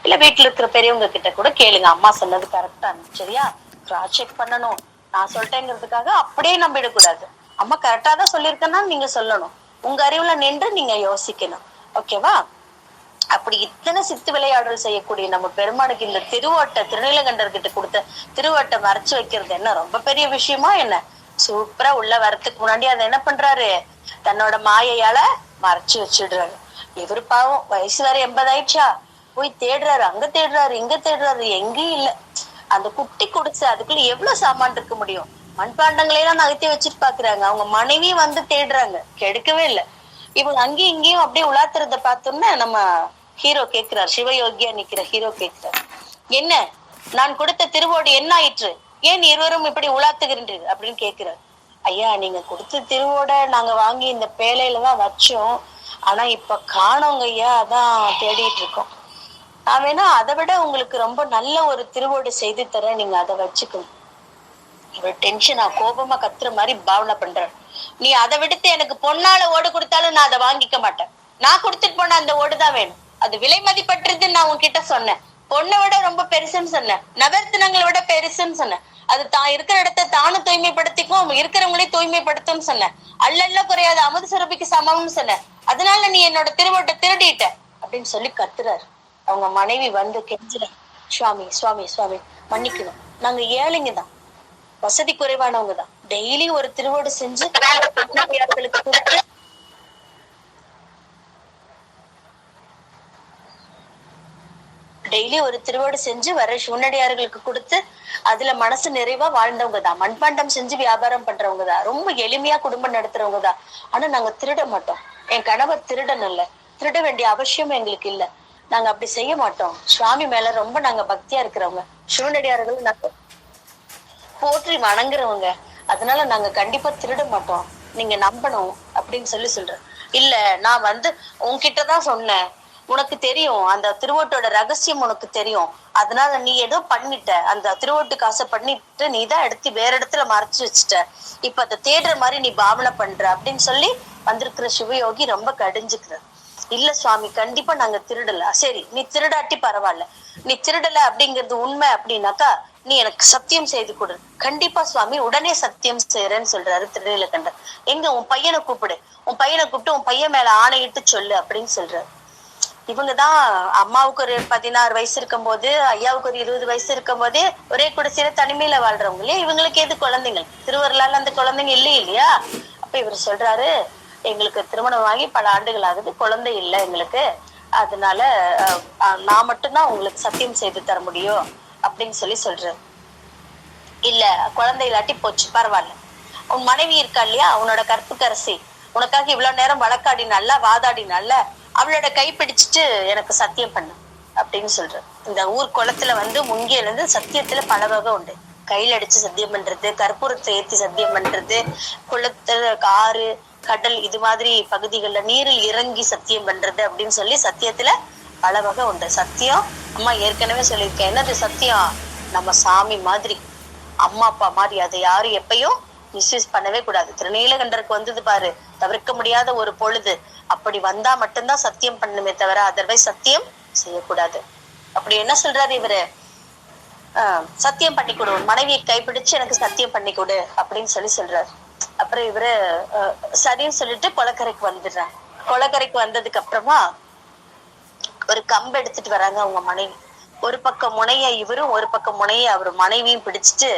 இல்ல வீட்டுல இருக்கிற பெரியவங்க கிட்ட கூட கேளுங்க, அம்மா சொன்னது கரெக்டா, சரியா. கிராஸ் செக் பண்ணணும். நான் சொல்லிட்டேங்கிறதுக்காக அப்படியே நம்பிடக்கூடாது. அம்மா கரெக்டா தான் சொல்லியிருக்கேன்னா நீங்க சொல்லணும். உங்க அறிவுல நின்று நீங்க யோசிக்கணும். ஓகேவா? அப்படி இத்தனை சித்து விளையாடல் செய்யக்கூடிய நம்ம பெருமானுக்கு இந்த திருவோட்டை திருநீலகண்டர்கிட்ட கொடுத்த திருவோட்டை மறைச்சு வைக்கிறது என்ன ரொம்ப பெரிய விஷயமா என்ன? சூப்பரா உள்ள வரத்துக்கு முன்னாடி அதை என்ன பண்றாரு, தன்னோட மாயையால மறைச்சு வச்சிடுறாரு. இவரு பாவம் வயசு வேற 80 ஆயிடுச்சா, போய் தேடுறாரு, அங்க தேடுறாரு, இங்க தேடுறாரு, எங்கேயும் இல்ல. அந்த குட்டி குடிசை அதுக்குள்ள எவ்வளவு சாமான் இருக்க முடியும்? மண்பாண்டங்களையெல்லாம் நகர்த்தி வச்சுட்டு பாக்குறாங்க. அவங்க மனைவி வந்து தேடுறாங்க, கெடுக்கவே இல்லை. இவங்க அங்கேயும் இங்கேயும் அப்படியே உலாத்துறத பார்த்தோம்னா நம்ம ஹீரோ கேக்குறாரு, சிவயோகியா நிக்கிற ஹீரோ கேக்குறாரு, என்ன நான் கொடுத்த திருவோடு என்ன ஆயிற்று, ஏன் இருவரும் இப்படி உலாத்துகிறீர்கள் அப்படின்னு கேக்குறாரு. ஐயா, நீங்க கொடுத்த திருவோட நாங்க வாங்கி இந்த பேழையில தான் வச்சோம், ஆனா இப்ப காணோங்க ஐயா, அதான் தேடிட்டு இருக்கோம். நான் வேணா அதை விட உங்களுக்கு ரொம்ப நல்ல ஒரு திருவோடு செய்து தரேன், நீங்க அதை வச்சுக்கணும். இவர் டென்ஷனா கோபமா கத்துற மாதிரி பாவனை பண்றாரு. நீ அதை விடுத்து எனக்கு பொன்னால ஓடு கொடுத்தாலும் நான் அதை வாங்கிக்க மாட்டேன். நான் கொடுத்துட்டு போன அந்த ஓடுதான் வேணும். அது விலை மதிப்பற்றதுன்னு நான் உன்கிட்ட சொன்னேன். பொண்ணை விட ரொம்ப பெருசுன்னு சொன்னேன், நவரத்தினங்களை விட பெருசுன்னு சொன்னேன். அது தான் இருக்கிற இடத்த தானும் தூய்மைப்படுத்திக்கும், இருக்கிறவங்களையும் தூய்மைப்படுத்தும்னு சொன்னேன். அல்லல்ல குறையாத அமுது சுரபிக்கு சமம்னு சொன்னேன். அதனால நீ என்னோட திருவோட்டை திருடிட்ட அப்படின்னு சொல்லி கத்துறாரு. அவங்க மனைவி வந்து கெஞ்சுற, சுவாமி சுவாமி சுவாமி மன்னிக்கணும், நாங்க ஏழைங்க தான், வசதி குறைவானவங்க தான். டெய்லி ஒரு திருவோடு செஞ்சு கொடுத்து டெய்லி ஒரு திருவோடு செஞ்சு வர சுண்ணடியார்களுக்கு கொடுத்து அதுல மனசு நிறைவா வாழ்ந்தவங்க தான். மண்பாண்டம் செஞ்சு வியாபாரம் பண்றவங்க தான். ரொம்ப எளிமையா குடும்பம் நடத்துறவங்க தான். ஆனா நாங்க திருட மாட்டோம். என் கணவர் திருடன் இல்ல, திருட வேண்டிய அவசியம் எங்களுக்கு இல்ல. நாங்க அப்படி செய்ய மாட்டோம். சுவாமி மேல ரொம்ப நாங்க பக்தியா இருக்கிறவங்க, சிவனடியார்கள் நாங்க போற்றி வணங்குறவங்க. அதனால நாங்க கண்டிப்பா திருட மாட்டோம், நீங்க நம்பணும் அப்படின்னு சொல்றேன். இல்ல, நான் வந்து உன்கிட்டதான் சொன்னேன், உனக்கு தெரியும் அந்த திருவோட்டோட ரகசியம் உனக்கு தெரியும், அதனால நீ ஏதோ பண்ணிட்ட, அந்த திருவோட்டுக்கு ஆசை பண்ணிட்டு நீ தான் எடுத்து வேற இடத்துல மறைச்சு வச்சுட்ட, இப்ப அதை தேடுற மாதிரி நீ பாவனை பண்ற அப்படின்னு சொல்லி வந்திருக்கிற சிவயோகி ரொம்ப கடிஞ்சுக்கிற. இல்ல சுவாமி, கண்டிப்பா நாங்க திருடல. சரி, நீ திருடாட்டி பரவாயில்ல, நீ திருடல அப்படிங்கிறது உண்மை அப்படின்னாக்கா நீ எனக்கு சத்தியம் செய்து கொடு. கண்டிப்பா சுவாமி, உடனே சத்தியம் செய்யறேன்னு சொல்றாரு திருநீலகண்டர். எங்க உன் பையனை கூப்பிடு, உன் பையனை கூப்பிட்டு உன் பையன் மேல ஆணையிட்டு சொல்லு அப்படின்னு சொல்றாரு. இவங்கதான் அம்மாவுக்கு ஒரு 16 வயசு இருக்கும் போது, ஐயாவுக்கு ஒரு 20 வயசு இருக்கும் போதே ஒரே குடிசையில தனிமையில வாழ்றவங்க இல்லையா? இவங்களுக்கு எது குழந்தைங்க? திருவருளால அந்த குழந்தைங்க இல்லையா? அப்ப இவர் சொல்றாரு, எங்களுக்கு திருமணம் ஆகி பல ஆண்டுகள் ஆகுது, குழந்தை இல்லை எங்களுக்கு, அதனால நான் மட்டும்தான் உங்களுக்கு சத்தியம் செய்து தர முடியும் அப்படின்னு சொல்றாரு. இல்ல, குழந்தை இல்லாட்டி போச்சு பரவாயில்ல, உன் மனைவி இருக்கா இல்லையா, உன்னோட கற்புக்கரசி, உனக்காக இவ்வளவு நேரம் வழக்காடி நல்லா வாதாடி நல்ல, அவளோட கை பிடிச்சிட்டு எனக்கு சத்தியம் பண்ணு அப்படின்னு சொல்றாரு. இந்த ஊர் குளத்துல வந்து முங்கியில இருந்து சத்தியத்துல பல வகை உண்டு. கையில அடிச்சு சத்தியம் பண்றது, கற்பூரத்தை ஏத்தி சத்தியம் பண்றது, குளத்துல ஆறு கடல் இது மாதிரி பகுதிகள்ல நீரில் இறங்கி சத்தியம் பண்றது அப்படின்னு சொல்லி சத்தியத்துல பல வகை உண்டு. சத்தியம் அம்மா ஏற்கனவே சொல்லியிருக்கேன், என்னது சத்தியம்? நம்ம சாமி மாதிரி, அம்மா அப்பா மாதிரி, அதை யாரும் எப்பயும் மிஸ்யூஸ் பண்ணவே கூடாது. திருநீலகண்டருக்கு வந்தது பாரு, தவிர்க்க முடியாத ஒரு பொழுது, அப்படி வந்தா மட்டும்தான் சத்தியம் பண்ணுமே தவிர அதர்வைஸ் சத்தியம் செய்யக்கூடாது. அப்படி என்ன சொல்றாரு இவரு, சத்தியம் பண்ணி கொடு, மனைவியை கைப்பிடிச்சு எனக்கு சத்தியம் பண்ணி கொடு அப்படின்னு சொல்றாரு. அப்புறம் இவரு சரின்னு சொல்லிட்டு கொளக்கரைக்கு வந்துடுறாங்க. கொளக்கரைக்கு வந்ததுக்கு அப்புறமா ஒரு கம்பு எடுத்துட்டு வராங்க அவங்க மனைவி. ஒரு பக்கம் முனைய இவரும், ஒரு பக்கம் முனைய அவர் மனைவியும் பிடிச்சிட்டு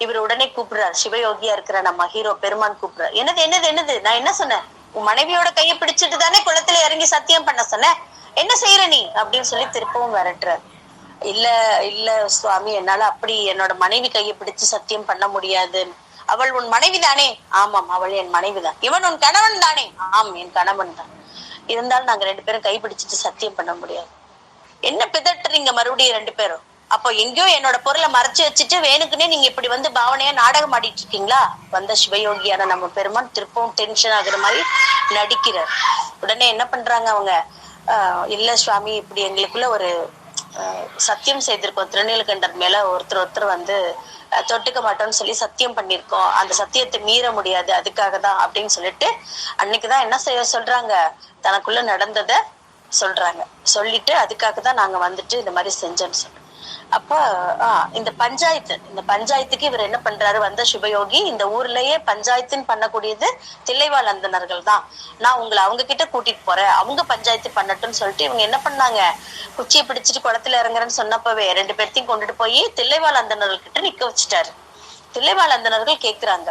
இவர் உடனே கூப்பிடுறாரு. சிவயோகியா இருக்கிற நம்ம ஹீரோ பெருமான் கூப்பிடுறாரு. என்னது என்னது என்னது, நான் என்ன சொன்னேன்? உன் மனைவியோட கையை பிடிச்சிட்டு தானே குளத்துல இறங்கி சத்தியம் பண்ண சொன்ன, என்ன செய்யற நீ அப்படின்னு சொல்லி திருப்பவும் விரட்டுறாரு. இல்ல இல்ல சுவாமி, என்னால அப்படி என்னோட மனைவி கையை பிடிச்சு சத்தியம் பண்ண முடியாது. அவள் உன் மனைவி தானே? ஆமாம், அவள் என் மனைவி தான். இவன் உன் கணவன் தானே? ஆம், என் கணவன் தான். இருந்தாலும் நாங்க 2 பேரும் கை பிடிச்சிட்டு சத்தியம் பண்ண முடியாது. என்ன பிதட்டுறீங்க மறுபடியும் 2 பேரும்? அப்போ எங்கேயோ என்னோட பொருளை மறைச்சு வச்சுட்டு வேணுக்குன்னே நீங்க இப்படி வந்து பாவனையா நாடகம் ஆடிட்டு இருக்கீங்களா? வந்த சிவயோகியான நம்ம பெருமான் திருப்பவும் டென்ஷன் ஆகுற மாதிரி நடிக்கிறார். உடனே என்ன பண்றாங்க அவங்க, இல்ல சுவாமி, இப்படி எங்களுக்குள்ள ஒரு சத்தியம் செய்திருக்கோம், திருநீலகண்டர் மேல ஒருத்தர் வந்து தொட்டுக்க மாட்டோம்னு சொல்லி சத்தியம் பண்ணிருக்கோம், அந்த சத்தியத்தை மீற முடியாது, அதுக்காக தான் அப்படின்னு சொல்லிட்டு அன்னைக்குதான் என்ன செய்ய சொல்றாங்க, தனக்குள்ள நடந்தத சொல்றாங்க. சொல்லிட்டு அதுக்காக தான் நாங்க வந்துட்டு இந்த மாதிரி செஞ்சோம்னு சொல்றோம். அப்ப இந்த பஞ்சாயத்துக்கு இவர் என்ன பண்றாரு, வந்த சுபயோகி இந்த ஊர்லயே பஞ்சாயத்துன்னு பண்ணக்கூடியது தில்லைவாழ் அந்தணர்கள் தான், நான் உங்களை அவங்க கிட்ட கூட்டிட்டு போறேன், அவங்க பஞ்சாயத்து பண்ணட்டும்னு சொல்லிட்டு இவங்க என்ன பண்ணாங்க, குச்சியை பிடிச்சிட்டு குளத்துல இறங்குறேன்னு சொன்னப்பவே 2 பேர்த்தையும் கொண்டுட்டு போய் தில்லைவாழ் அந்தணர்கள் கிட்ட நிக்க வச்சுட்டாரு. தில்லைவாழ் அந்தணர்கள் கேக்குறாங்க,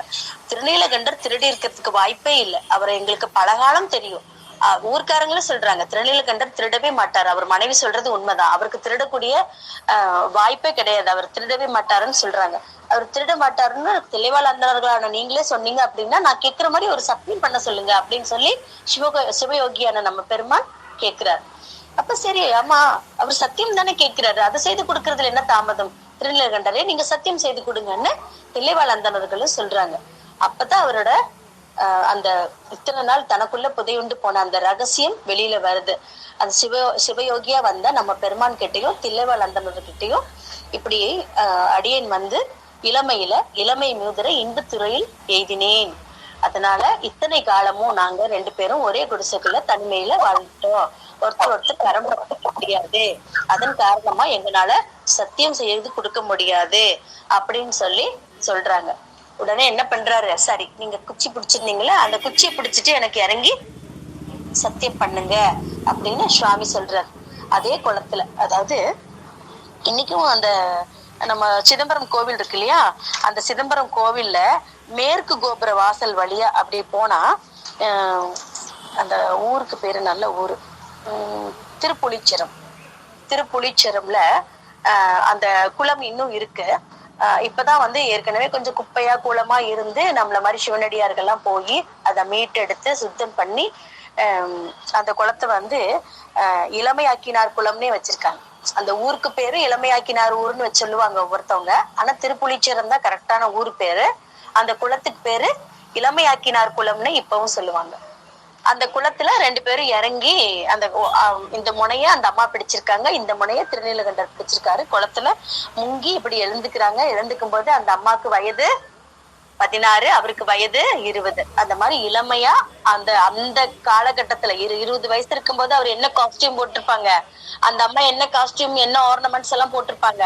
திருநீலகண்டர் திருடி இருக்கிறதுக்கு வாய்ப்பே இல்லை, அவரை எங்களுக்கு பலகாலம் தெரியும். ஊர்க்காரங்களும் சொல்றாங்க திருநீலகண்டர் திருடவே மாட்டாரு, அவர் மனைவி சொல்றது உண்மைதான், அவருக்கு திருடக்கூடிய வாய்ப்பே கிடையாது, அவர் திருடவே மாட்டாருன்னு சொல்றாங்க. அவர் திருட மாட்டாருன்னு தில்லைவாழ் அந்தணர்களான நீங்களே சொன்னீங்க அப்படின்னா நான் கேட்கிற மாதிரி ஒரு சத்தியம் பண்ண சொல்லுங்க அப்படின்னு சொல்லி சிவயோகியான நம்ம பெருமான் கேட்கிறார். அப்ப சரி, ஆமா அவர் சத்தியம் தானே கேட்கிறாரு, அதை செய்து கொடுக்கறதுல என்ன தாமதம், திருநீலகண்டரே நீங்க சத்தியம் செய்து கொடுங்கன்னு தில்லைவாழ் அந்தணர்களும் சொல்றாங்க. அப்பதான் அவரோட அந்த இத்தனை நாள் தனக்குள்ள புதையுண்டு போன அந்த ரகசியம் வெளியில வருது. அந்த சிவயோகியா வந்த நம்ம பெருமான் கிட்டையும் தில்லைவாழ் அந்தணர்கிட்டையும் இப்படி அடியேன் வந்து இளமை மூதுர இன்பத்துறையில் எய்தினேன், அதனால இத்தனை காலமும் நாங்க 2 பேரும் ஒரே குடிசைக்குள்ள தனிமையில வாழ்ந்துட்டோம், ஒருத்தர் கரம் பற்ற முடியாது, அதன் காரணமா எங்களால சத்தியம் செய்து கொடுக்க முடியாது அப்படின்னு சொல்லி சொல்றாங்க. உடனே என்ன பண்றாரு, சரி நீங்க குச்சி பிடிச்சிருந்தீங்களா, அந்த குச்சியை பிடிச்சிட்டு எனக்கு இறங்கி சத்தியம் பண்ணுங்க அப்படின்னு சுவாமி சொல்றாரு. அதே குளத்துல, அதாவது இன்னைக்கும் அந்த நம்ம சிதம்பரம் கோவில் இருக்கு இல்லையா, அந்த சிதம்பரம் கோவில்ல மேற்கு கோபுர வாசல் வழியா அப்படி போனா அந்த ஊருக்கு பேரு நல்ல ஊரு, திருப்புலிச்சரம்ல அந்த குளம் இன்னும் இருக்கு. இப்பதான் வந்து ஏற்கனவே கொஞ்சம் குப்பையா குளமா இருந்து நம்மள மாதிரி சிவனடியார்கள்லாம் போய் அதை மீட்டெடுத்து சுத்தம் பண்ணி அந்த குளத்தை வந்து இளமையாக்கினார் குளம்னே வச்சிருக்காங்க. அந்த ஊருக்கு பேரு இளமையாக்கினார் ஊர்னு வச்சு சொல்லுவாங்க ஒவ்வொருத்தவங்க, ஆனா திருப்புலிச்சரம் தான் கரெக்டான ஊர் பேரு. அந்த குளத்துக்கு பேரு இளமையாக்கினார் குளம்னு இப்பவும் சொல்லுவாங்க. அந்த குளத்துல 2 பேரும் இறங்கி அந்த இந்த முனைய அந்த அம்மா பிடிச்சிருக்காங்க, இந்த முனைய திருநீலகண்டர் பிடிச்சிருக்காரு. குளத்துல முங்கி இப்படி எழுந்துக்கிறாங்க. எழுந்துக்கும் போது அந்த அம்மாவுக்கு வயது 16, அவருக்கு வயது 20. அந்த மாதிரி இளமையா அந்த காலகட்டத்துல 20 வயசு இருக்கும்போது அவர் என்ன காஸ்டியூம் போட்டிருப்பாங்க, அந்த அம்மா என்ன காஸ்டியூம் என்ன ஆர்னமெண்ட்ஸ் எல்லாம் போட்டிருப்பாங்க,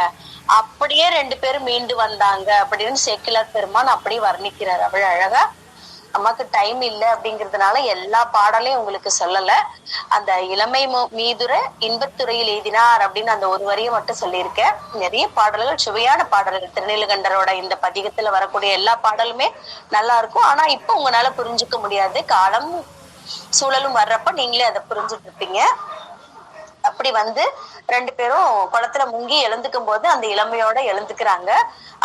அப்படியே 2 பேரும் மீண்டு வந்தாங்க அப்படின்னு சேக்கிழார் பெருமான் அப்படியே வர்ணிக்கிறார். அவ்வளவு அழகா. அம்மாக்கு டைம் இல்லை அப்படிங்கிறதுனால எல்லா பாடலையும் உங்களுக்கு சொல்லல. அந்த இளமை மீதுர இன்பத்துறையில் எய்தினார் அப்படின்னு அந்த ஒரு வரியை மட்டும் சொல்லியிருக்கேன். நிறைய பாடல்கள், சுவையான பாடல்கள், திருநீலகண்டரோட இந்த பதிகத்துல வரக்கூடிய எல்லா பாடலுமே நல்லா இருக்கும். ஆனா இப்ப உங்களால புரிஞ்சுக்க முடியாது, காலம் சூழலும் வர்றப்ப நீங்களே அதை புரிஞ்சுட்டு இருப்பீங்க. அப்படி வந்து 2 பேரும் குளத்துல முங்கி எழுந்துக்கும் போது அந்த இளமையோட எழுந்துக்கிறாங்க.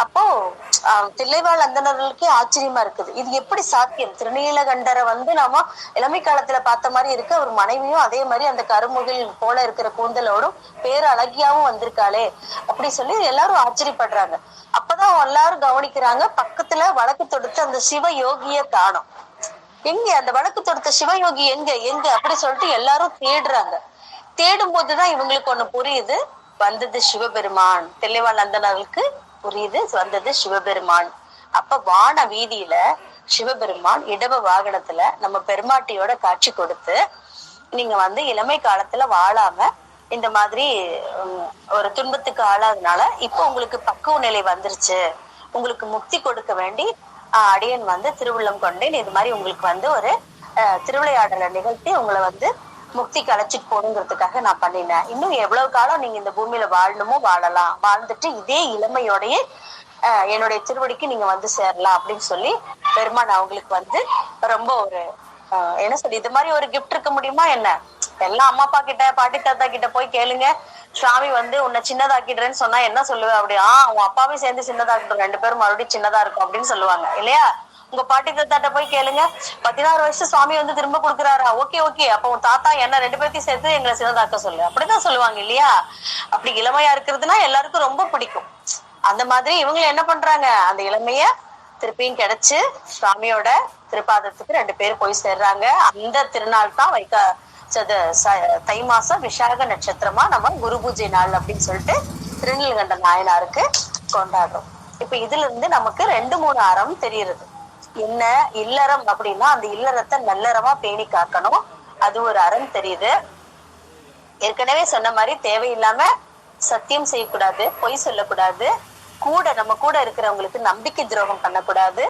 அப்போ தில்லைவாழ் அந்தணர்களுக்கே ஆச்சரியமா இருக்குது, இது எப்படி சாத்தியம், திருநீலகண்டரை வந்து நாம இளமை காலத்துல பார்த்த மாதிரி இருக்கு, அவர் மனைவியும் அதே மாதிரி அந்த கருமுகில் போல இருக்கிற கூந்தலோடும் பேரு அழகியாவும் வந்திருக்காளே அப்படி சொல்லி எல்லாரும் ஆச்சரியப்படுறாங்க. அப்பதான் எல்லாரும் கவனிக்கிறாங்க, பக்கத்துல வழக்கு தொடுத்து அந்த சிவயோகிய காணோம். எங்க அந்த வழக்கு தொடுத்த சிவயோகி எங்க எங்க அப்படி சொல்லிட்டு எல்லாரும் தேடுறாங்க. தேடும் போதுதான் இவங்களுக்கு ஒண்ணு புரியுது, வந்தது சிவபெருமான். தில்லைவாழ் அந்தணர்களுக்கு புரியுது, வந்தது சிவபெருமான். அப்ப வான வீதியில சிவபெருமான் இடவ வாகனத்துல நம்ம பெருமாட்டியோட காட்சி கொடுத்து, நீங்க வந்து இளமை காலத்துல வாழாம இந்த மாதிரி ஒரு துன்பத்துக்கு ஆளாதனால இப்ப உங்களுக்கு பக்குவ நிலை வந்துருச்சு, உங்களுக்கு முக்தி கொடுக்க வேண்டி அடியன் வந்து திருவுள்ளம் கொண்டேன், இது மாதிரி உங்களுக்கு வந்து ஒரு திருவிளையாடலை நிகழ்த்தி உங்களை வந்து முக்திக்கு அழைச்சிட்டு போகணுங்கிறதுக்காக நான் பண்ணினேன். இன்னும் எவ்வளவு காலம் நீங்க இந்த பூமியில வாழணுமோ வாழலாம், வாழ்ந்துட்டு இதே இளமையோடையே என்னுடைய திருவடிக்கு நீங்க வந்து சேரலாம் அப்படின்னு சொல்லி பெருமான் அவங்களுக்கு வந்து ரொம்ப ஒரு என்ன சொல்லி இது மாதிரி ஒரு கிஃப்ட் இருக்க முடியுமா என்ன? எல்லாம் அம்மா அப்பா கிட்ட பாட்டி தாத்தா கிட்ட போய் கேளுங்க, சுவாமி வந்து உன்னை சின்னதாக்கிடுறேன்னு சொன்னா என்ன சொல்லுவேன், அப்படி உன் அப்பாவே சேர்ந்து சின்னதாக்கிட்டு 2 பேரும் மறுபடியும் சின்னதா இருக்கும் அப்படின்னு சொல்லுவாங்க இல்லையா? உங்க பாட்டி தாத்தாட்ட போய் கேளுங்க, 16 வயசு சுவாமி வந்து திரும்ப கொடுக்குறாரா, ஓகே அப்ப உன் தாத்தா என்ன 2 பேர்த்தையும் சேர்த்து எங்களை சின்னதாக்க சொல்லு அப்படிதான் சொல்லுவாங்க இல்லையா? அப்படி இளமையா இருக்கிறதுனா எல்லாருக்கும் ரொம்ப பிடிக்கும். அந்த மாதிரி இவங்க என்ன பண்றாங்க, அந்த இளமைய திருப்பியும் கிடைச்சு சுவாமியோட திருப்பாதத்துக்கு 2 பேர் போய் சேர்றாங்க. அந்த திருநாள் தான் தை மாசம் விசாக நட்சத்திரமா நம்ம குரு பூஜை நாள் அப்படின்னு சொல்லிட்டு திருநீலகண்ட நாயனாருக்கு கொண்டாடுறோம். இப்ப இதுல இருந்து நமக்கு 2-3 அறம் தெரியுது. என்ன இல்லறம் அப்படின்னா அந்த இல்லறத்தை நல்லறமா பேணி காக்கணும், அது ஒரு அறம் தெரியுது. ஏற்கனவே சொன்ன மாதிரி தேவையில்லாம சத்தியம் செய்யக்கூடாது, பொய் சொல்லக்கூடாது, நம்ம கூட இருக்கிறவங்களுக்கு நம்பிக்கை துரோகம் பண்ணக்கூடாது.